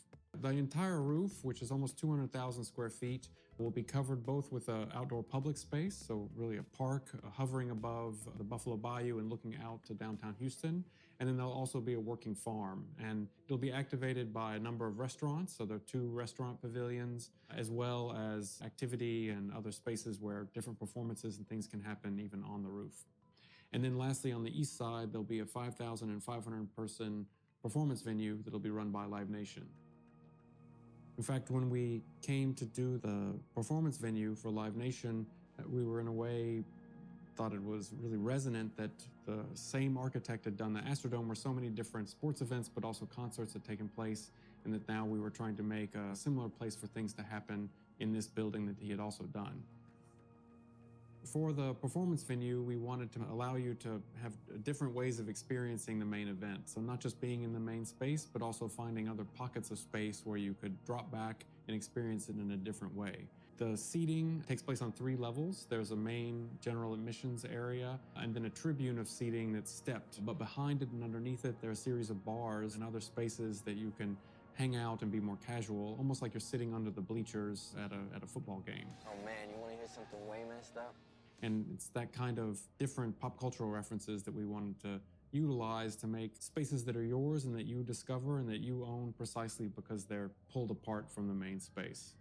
The entire roof, which is almost 200,000 square feet, will be covered both with an outdoor public space, so really a park hovering above the Buffalo Bayou and looking out to downtown Houston. And then there'll also be a working farm, and it'll be activated by a number of restaurants. So there are 2 restaurant pavilions, as well as activity and other spaces where different performances and things can happen even on the roof. And then lastly, on the east side, there'll be a 5,500 person performance venue that'll be run by Live Nation. In fact, when we came to do the performance venue for Live Nation, we were in a way thought it was really resonant that the same architect had done the Astrodome, where so many different sports events but also concerts had taken place, and that now we were trying to make a similar place for things to happen in this building that he had also done. For the performance venue, we wanted to allow you to have different ways of experiencing the main event. So not just being in the main space, but also finding other pockets of space where you could drop back and experience it in a different way. The seating takes place on 3 levels. There's a main general admissions area, and then a tribune of seating that's stepped. But behind it and underneath it, there are a series of bars and other spaces that you can hang out and be more casual, almost like you're sitting under the bleachers at a football game. Oh man, you want to hear something way messed up? And it's that kind of different pop cultural references that we wanted to utilize to make spaces that are yours and that you discover and that you own precisely because they're pulled apart from the main space.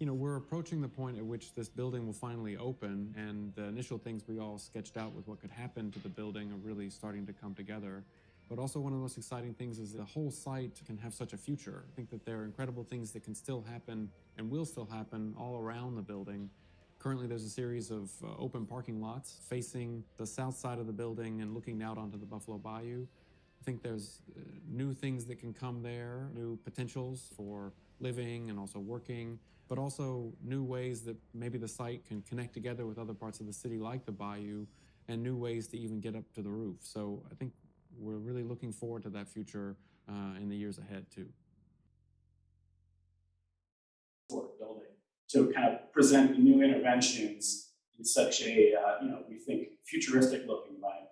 You know, we're approaching the point at which this building will finally open, and the initial things we all sketched out with what could happen to the building are really starting to come together. But also one of the most exciting things is the whole site can have such a future. I think that there are incredible things that can still happen and will still happen all around the building. Currently, there's a series of open parking lots facing the south side of the building and looking out onto the Buffalo Bayou. I think there's new things that can come there, new potentials for living and also working, but also new ways that maybe the site can connect together with other parts of the city like the Bayou, and new ways to even get up to the roof. So I think we're really looking forward to that future in the years ahead too. Building to kind of present new interventions in such a, we think, futuristic looking environment.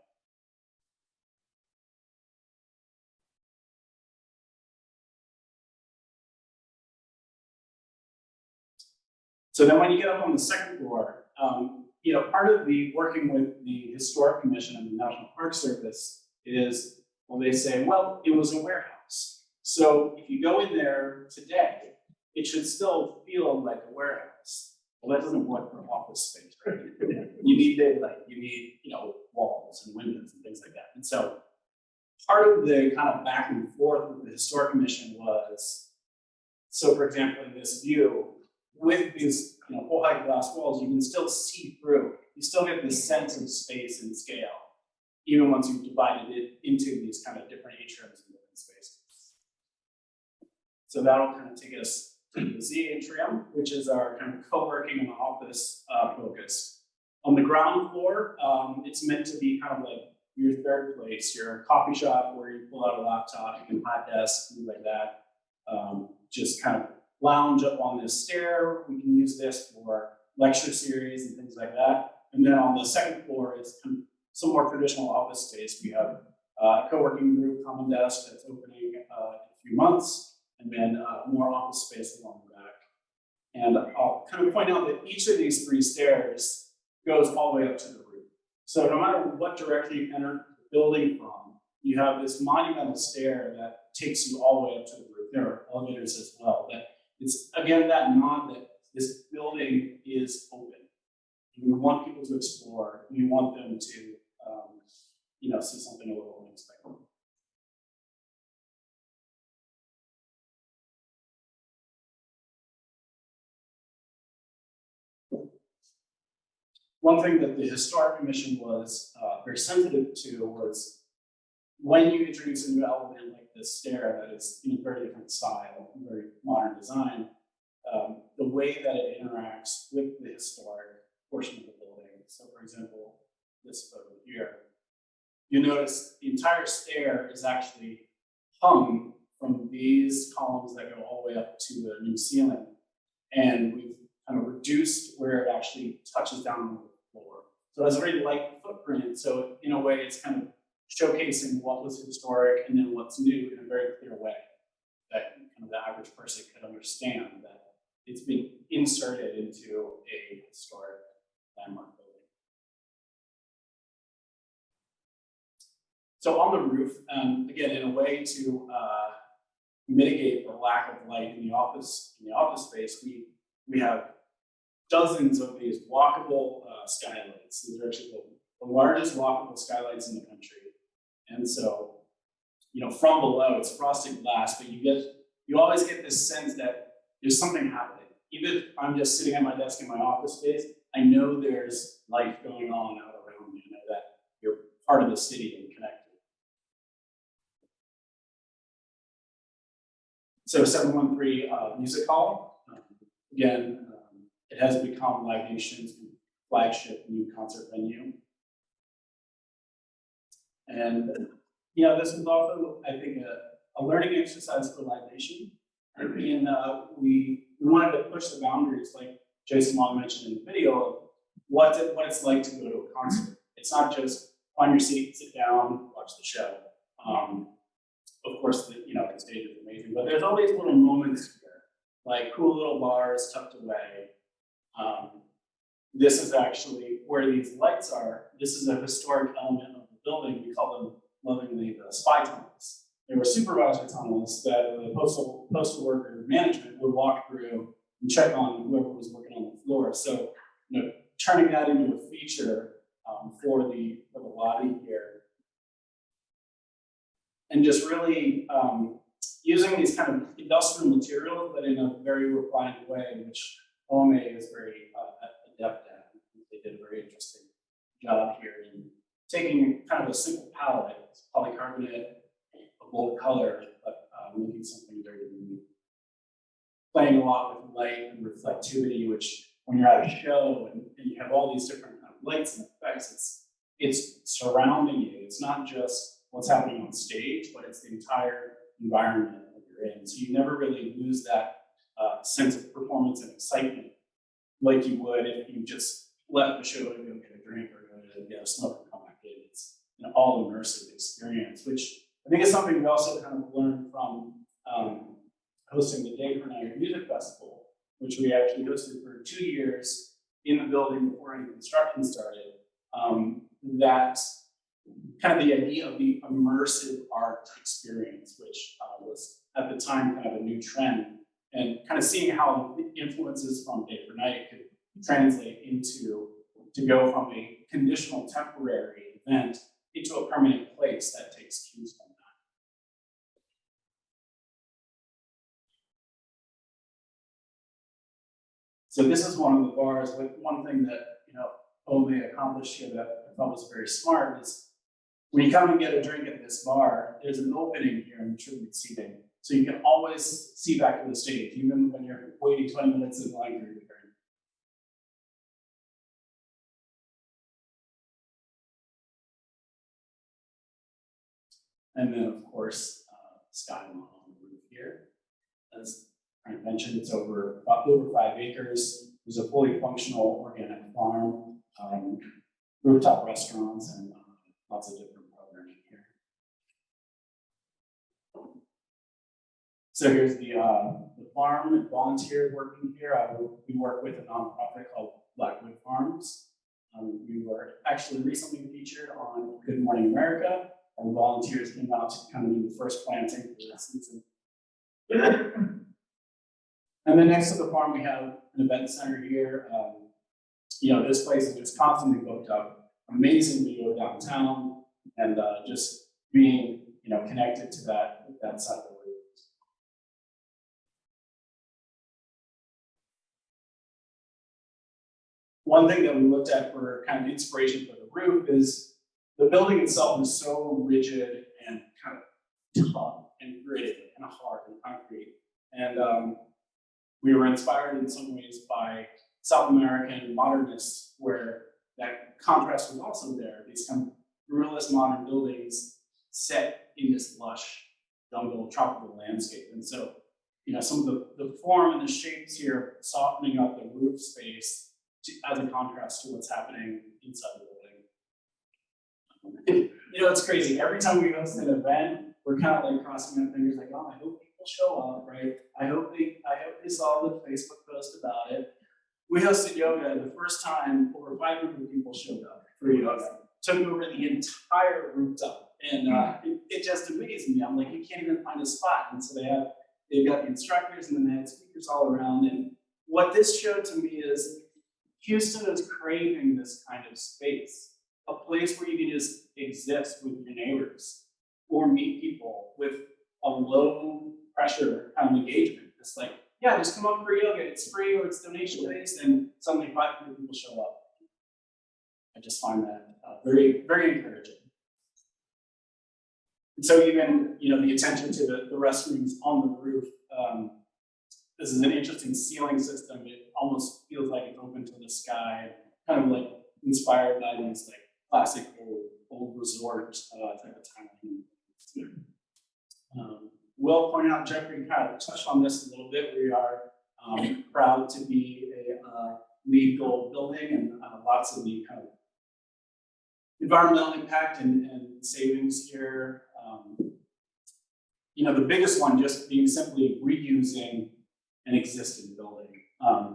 So then when you get up on the second floor, part of the working with the Historic Commission and the National Park Service is, well, they say, well, it was a warehouse. So if you go in there today, it should still feel like a warehouse. Well, that doesn't work for office space, right? You need daylight, you need, walls and windows and things like that. And so part of the kind of back and forth with the Historic Commission was, so for example, in this view, with these full height glass walls, you can still see through. You still get this sense of space and scale, even once you've divided it into these kind of different atriums and living spaces. So that'll kind of take us to the Z atrium, which is our kind of co-working and office focus. On the ground floor, it's meant to be kind of like your third place, your coffee shop where you pull out a laptop, you can hot desk, things like that. Just kind of lounge up on this stair. We can use this for lecture series and things like that. And then on the second floor is some more traditional office space. We have a co-working group, common desk that's opening in a few months, and then more office space along the back. And I'll kind of point out that each of these three stairs goes all the way up to the roof. So no matter what direction you enter the building from, you have this monumental stair that takes you all the way up to the roof. There are elevators as well. But it's, again, that nod that this building is open. We want people to explore. We want them to, see something a little unexpected. One thing that the Historic Commission was very sensitive to was when you introduce a new element like this stair that is in a very different style, very modern design, the way that it interacts with the historic portion of the building. So for example, this photo here, you notice the entire stair is actually hung from these columns that go all the way up to the new ceiling. And we've kind of reduced where it actually touches down on the floor. So it has a very light footprint. So in a way, it's kind of showcasing what was historic and then what's new in a very clear way that kind of the average person could understand that it's been inserted into a historic landmark building. So on the roof, again, in a way to mitigate the lack of light in the office space, we have dozens of these walkable skylights. These are actually the largest walkable skylights in the country. And so, from below, it's frosted glass, but you always get this sense that there's something happening. Even if I'm just sitting at my desk in my office space, I know there's life going on out around me. I know that you're part of the city and connected. So 713 Music Hall, again, it has become Live Nation's flagship new concert venue. And this was also, I think, a learning exercise for Live Nation. And we wanted to push the boundaries, like Jason Long mentioned in the video, of what it's like to go to a concert. It's not just find your seat, sit down, watch the show. of course, the stage is amazing, but there's all these little moments here, like cool little bars tucked away. This is actually where these lights are. This is a historic element of the building. We call them lovingly the spy tunnels. They were supervisor tunnels that the postal worker management would walk through and check on whoever was working on the floor. So, turning that into a feature for the lobby here, and just really using these kind of industrial materials, but in a very refined way, which OMA is very adept at. They did a very interesting job here in taking kind of a simple palette, polycarbonate, a bold color, but making something very unique. Playing a lot with light and reflectivity, which when you're at a show and you have all these different kind of lights and effects, it's surrounding you. It's not just what's happening on stage, but it's the entire environment that you're in. So you never really lose that sense of performance and excitement like you would if you just left the show to go get a drink or go to get a smoke and come back in. It's an all immersive experience, which I think is something we also kind of learned from hosting the Day for Night Music Festival, which we actually hosted for 2 years in the building before any construction started. That kind of the idea of the immersive art experience, which was at the time kind of a new trend, and kind of seeing how the influences from Day for Night could translate to go from a conditional temporary event into a permanent place that takes cues from that. So this is one of the bars. But one thing that Ome accomplished here that I thought was very smart is when you come and get a drink at this bar, there's an opening here in the tribute seating, so you can always see back to the stage, even when you're waiting 20 minutes in line for your drink. And then, of course, sky on the roof here. As Frank mentioned, it's over 5 acres. There's a fully functional organic farm, rooftop restaurants, and lots of different programming here. So here's the farm and volunteers working here. We work with a nonprofit called Blackwood Farms. We were actually recently featured on Good Morning America. Our volunteers came out to kind of do the first planting for the season. And then next to the farm, we have an event center here. This place is just constantly booked up. Amazing view downtown, and just being connected to that side of the roof. One thing that we looked at for kind of inspiration for the roof is the building itself is so rigid and kind of tough and gritty and hard and concrete. And we were inspired in some ways by South American modernists, where that contrast was also there. These kind of brutalist modern buildings set in this lush, jungle, tropical landscape. And so, some of the form and the shapes here softening up the roof space as a contrast to what's happening inside the building. It's crazy. Every time we host an event, we're kind of like crossing our fingers, like, oh, I hope people show up, right? I hope they saw the Facebook post about it. We hosted yoga the first time. Over 500 people showed up for yoga. Took over the entire rooftop, and it just amazed me. I'm like, you can't even find a spot. And so they've got the instructors, and then they had speakers all around. And what this showed to me is Houston is craving this kind of space, a place where you can just exist with your neighbors or meet people with a low pressure kind of engagement. It's like, yeah, just come up for yoga. It's free or it's donation based, and suddenly 500 people show up. I just find that very, very encouraging. And so even the attention to the restrooms on the roof. This is an interesting ceiling system. It almost feels like it's open to the sky, kind of like inspired by these like classic old resort type of timeline. Will point out, Jeffrey kind of touched on this a little bit. We are proud to be a LEED Gold building, and lots of the kind of environmental impact and savings here. the biggest one just being simply reusing an existing building.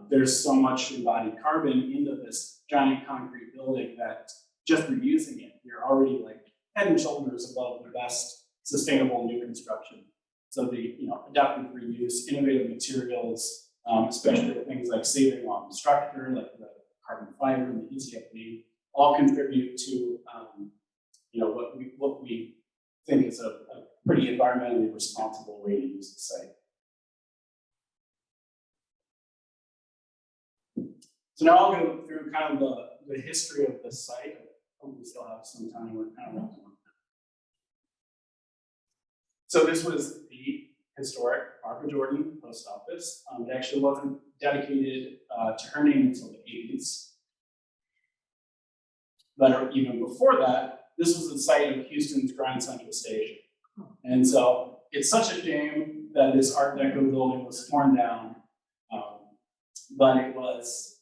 There's so much embodied carbon into this giant concrete building that just reusing it, you're already like head and shoulders above the best sustainable new construction. So the adaptive reuse, innovative materials, especially things like saving on structure, like the carbon fiber and the ECFD, all contribute to what we think is a pretty environmentally responsible way to use the site. So now I'll go through kind of the history of this site. I hope we still have some time. We're kind of wrapping up. So this was the historic Barbara Jordan post office. It actually wasn't dedicated to her name until the 80s. But even before that, this was the site of Houston's Grand Central Station. And so it's such a shame that this Art Deco building was torn down. But it was,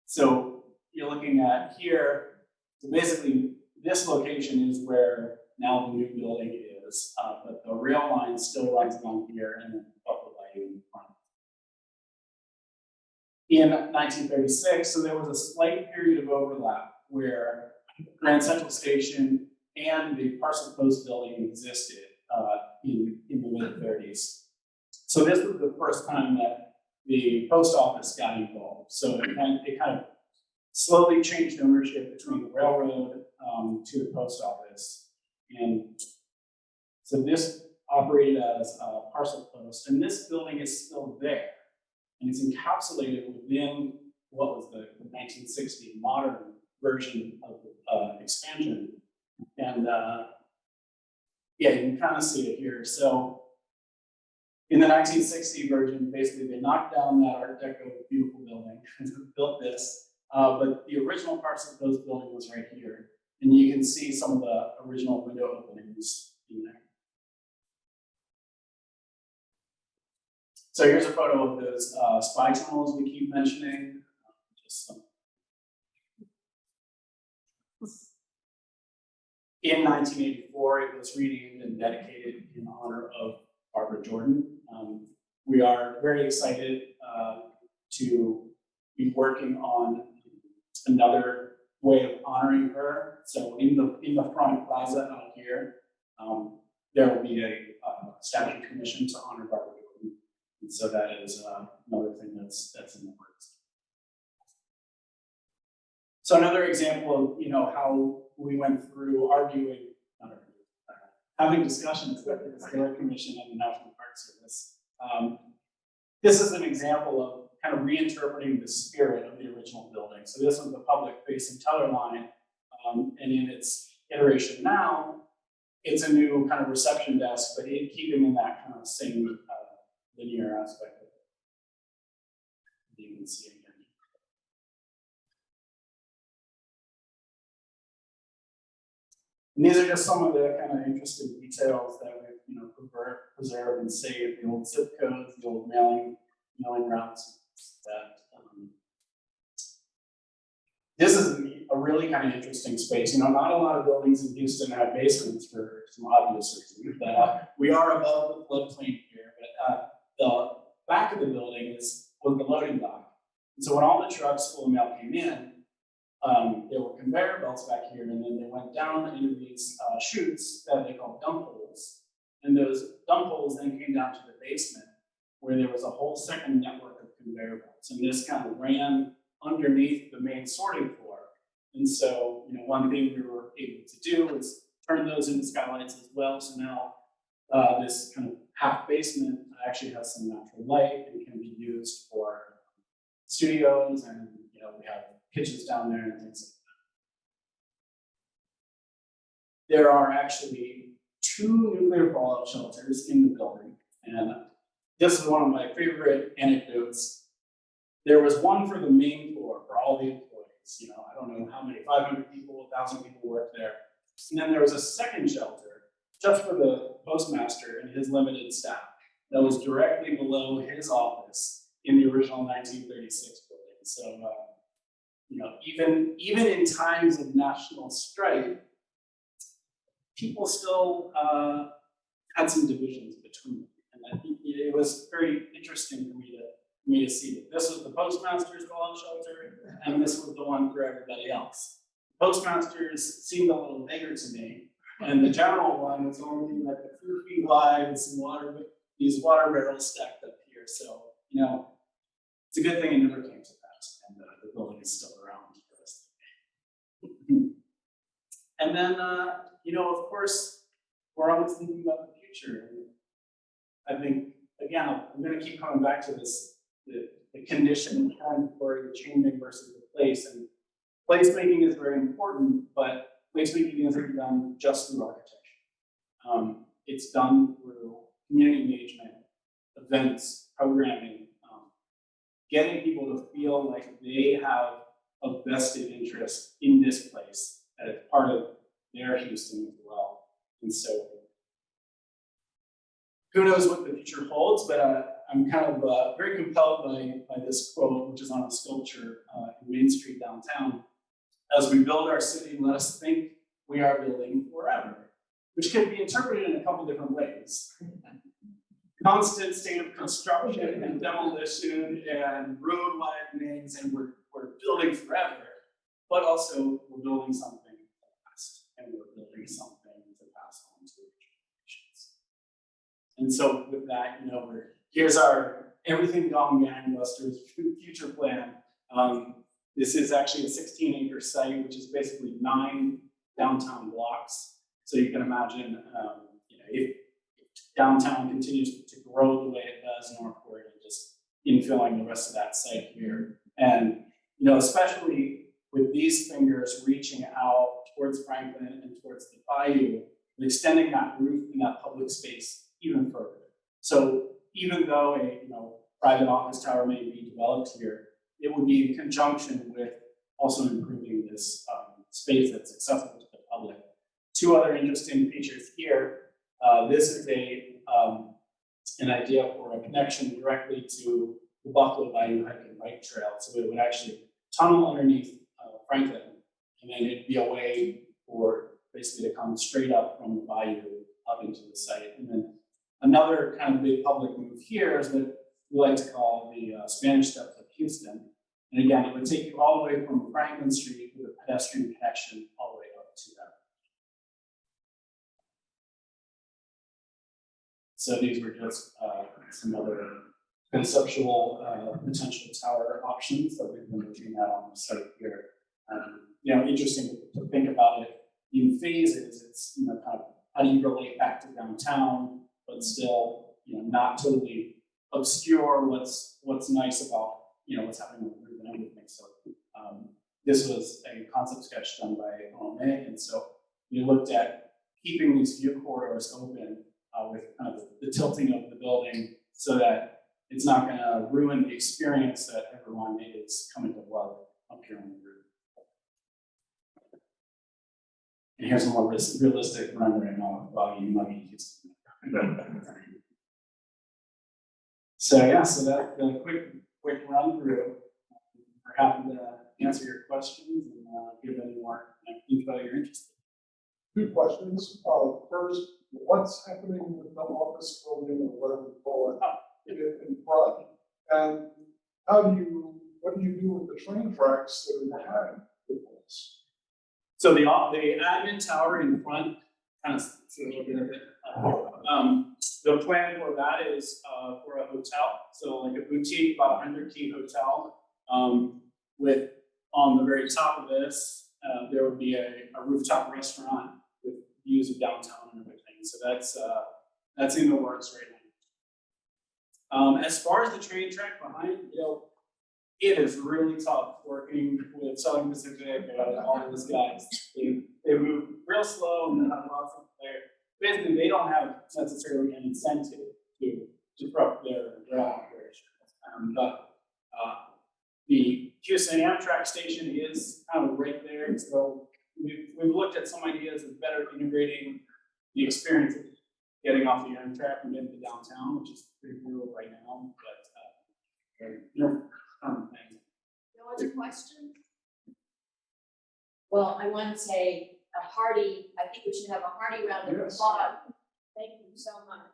so you're looking at here, so basically this location is where now the new building is, but the rail line still runs along here and then Buffalo Bayou in front. In 1936, so there was a slight period of overlap where Grand Central Station and the Parcel Post building existed in the mid-30s. So this was the first time that the post office got involved. So it kind of slowly changed ownership between the railroad to the post office. And so this operated as a Parcel Post, and this building is still there. And it's encapsulated within what was the 1960 modern version of the expansion. And yeah, you can kind of see it here. So in the 1960 version, basically they knocked down that Art Deco beautiful building and built this. But the original Parcel Post building was right here. And you can see some of the original window openings in there. So here's a photo of those spy tunnels we keep mentioning. In 1984, it was renamed and dedicated in honor of Barbara Jordan. We are very excited to be working on another way of honoring her. So in the front plaza out here, there will be a statue commission to honor Barbara Jordan. And so that is another thing that's in the works. So another example of how we went through having discussions with the Historic Commission and the National Park Service. This is an example of kind of reinterpreting the spirit of the original building. So this was the public-facing teller line, and in its iteration now, it's a new kind of reception desk, but keeping in that kind of same linear aspect of it. You can see again. And these are just some of the kind of interesting details that we've preserved and saved, the old zip codes, the old mailing routes. This is a really kind of interesting space. Not a lot of buildings in Houston have basements for some obvious reasons, but we are above the floodplain here. But the back of the building was the loading dock. And so when all the trucks full of mail came in, there were conveyor belts back here, and then they went down into these chutes that they call dump holes. And those dump holes then came down to the basement, where there was a whole second network of conveyor belts. And this kind of ran underneath the main sorting floor. And so, one thing we were able to do was turn those into skylights as well. So now this kind of half basement actually has some natural light and can be used for studios, and we have kitchens down there and things like that. There are actually 2 nuclear fallout shelters in the building, and this is one of my favorite anecdotes. There was one for the main floor for all the employees. I don't know how many, 500 people, 1,000 people worked there. And then there was a second shelter just for the postmaster and his limited staff that was directly below his office in the original 1936 building. So, even in times of national strife, people still had some divisions between between them. And I think it was very interesting for me to see that this was the postmaster's fallout shelter, and this was the one for everybody else. Postmasters seemed a little bigger to me, and the general one was only like a few feet wide with some these water barrels stacked up here. So, you know, it's a good thing it never came to that, and the building is still around for the rest of the day. And then, you know, of course, we're always thinking about the future. And I think, again, I'm going to keep coming back to this, the condition for the changing versus the place. And placemaking is very important, but placemaking isn't done just through architecture. It's done through community engagement, events, programming, getting people to feel like they have a vested interest in this place, that it's part of their Houston as well. And so, who knows what the future holds, but I'm kind of very compelled by this quote, which is on a sculpture in Main Street downtown. As we build our city, let us think we are building forever, which can be interpreted in a couple different ways. Constant state of construction and demolition and road widenings, and we're building forever, but also we're building something to last, and we're building something to pass on to generations. And so with that, you know, here's our everything gone gangbusters future plan. This is actually a 16-acre site, which is basically 9 downtown blocks. So you can imagine, you know, if downtown continues to grow the way it does northward, and just infilling the rest of that site here. And, you know, especially with these fingers reaching out towards Franklin and towards the bayou, and extending that roof and that public space even further. So even though a private office tower may be developed here, it would be in conjunction with also improving this space that's accessible to the public. 2 other interesting features here. This is an idea for a connection directly to the Buffalo Bayou Hike and Bike Trail. So it would actually tunnel underneath Franklin, and then it'd be a way for basically to come straight up from the bayou up into the site. And then another kind of big public move here is what we like to call the Spanish Steps of Houston. And again, it would take you all the way from Franklin Street with a pedestrian connection all the way up to that. So these were just some other conceptual potential tower options that we've been looking at on the site here. You know, interesting to think about it in phases. It's, you know, kind of how do you relate back to downtown, but still, you know, not totally obscure what's nice about, you know, what's happening with the group and everything. So this was a concept sketch done by alumni, and so we looked at keeping these view corridors open with kind of the tilting of the building so that it's not going to ruin the experience that everyone is coming to love up here on the roof. And here's a more realistic rendering of Boggy Muggy Houston. So yeah, so that's a quick run through. We're happy to answer your questions and give any more info you're interested in. 2 questions. First, what's happening with the office building or whatever you call it in front? And what do you do with the train tracks that are behind the place? So the admin tower in front, kind of see a little bit of it. The plan for that is for a hotel, so like a boutique, about 100-key hotel. With on the very top of this, there would be a rooftop restaurant with views of downtown and everything. So that's in the works right now. As far as the train track behind, you know, it is really tough working with Southern Pacific and all those guys. They move real slow and have lots of there. Basically, they don't have necessarily an incentive to disrupt their operations. But the Houston Amtrak station is kind of right there. So we've looked at some ideas of better integrating the experience of getting off the Amtrak and getting to downtown, which is pretty brutal right now. But No other questions? Well, I want to say I think we should have a hearty round of applause. Thank you so much.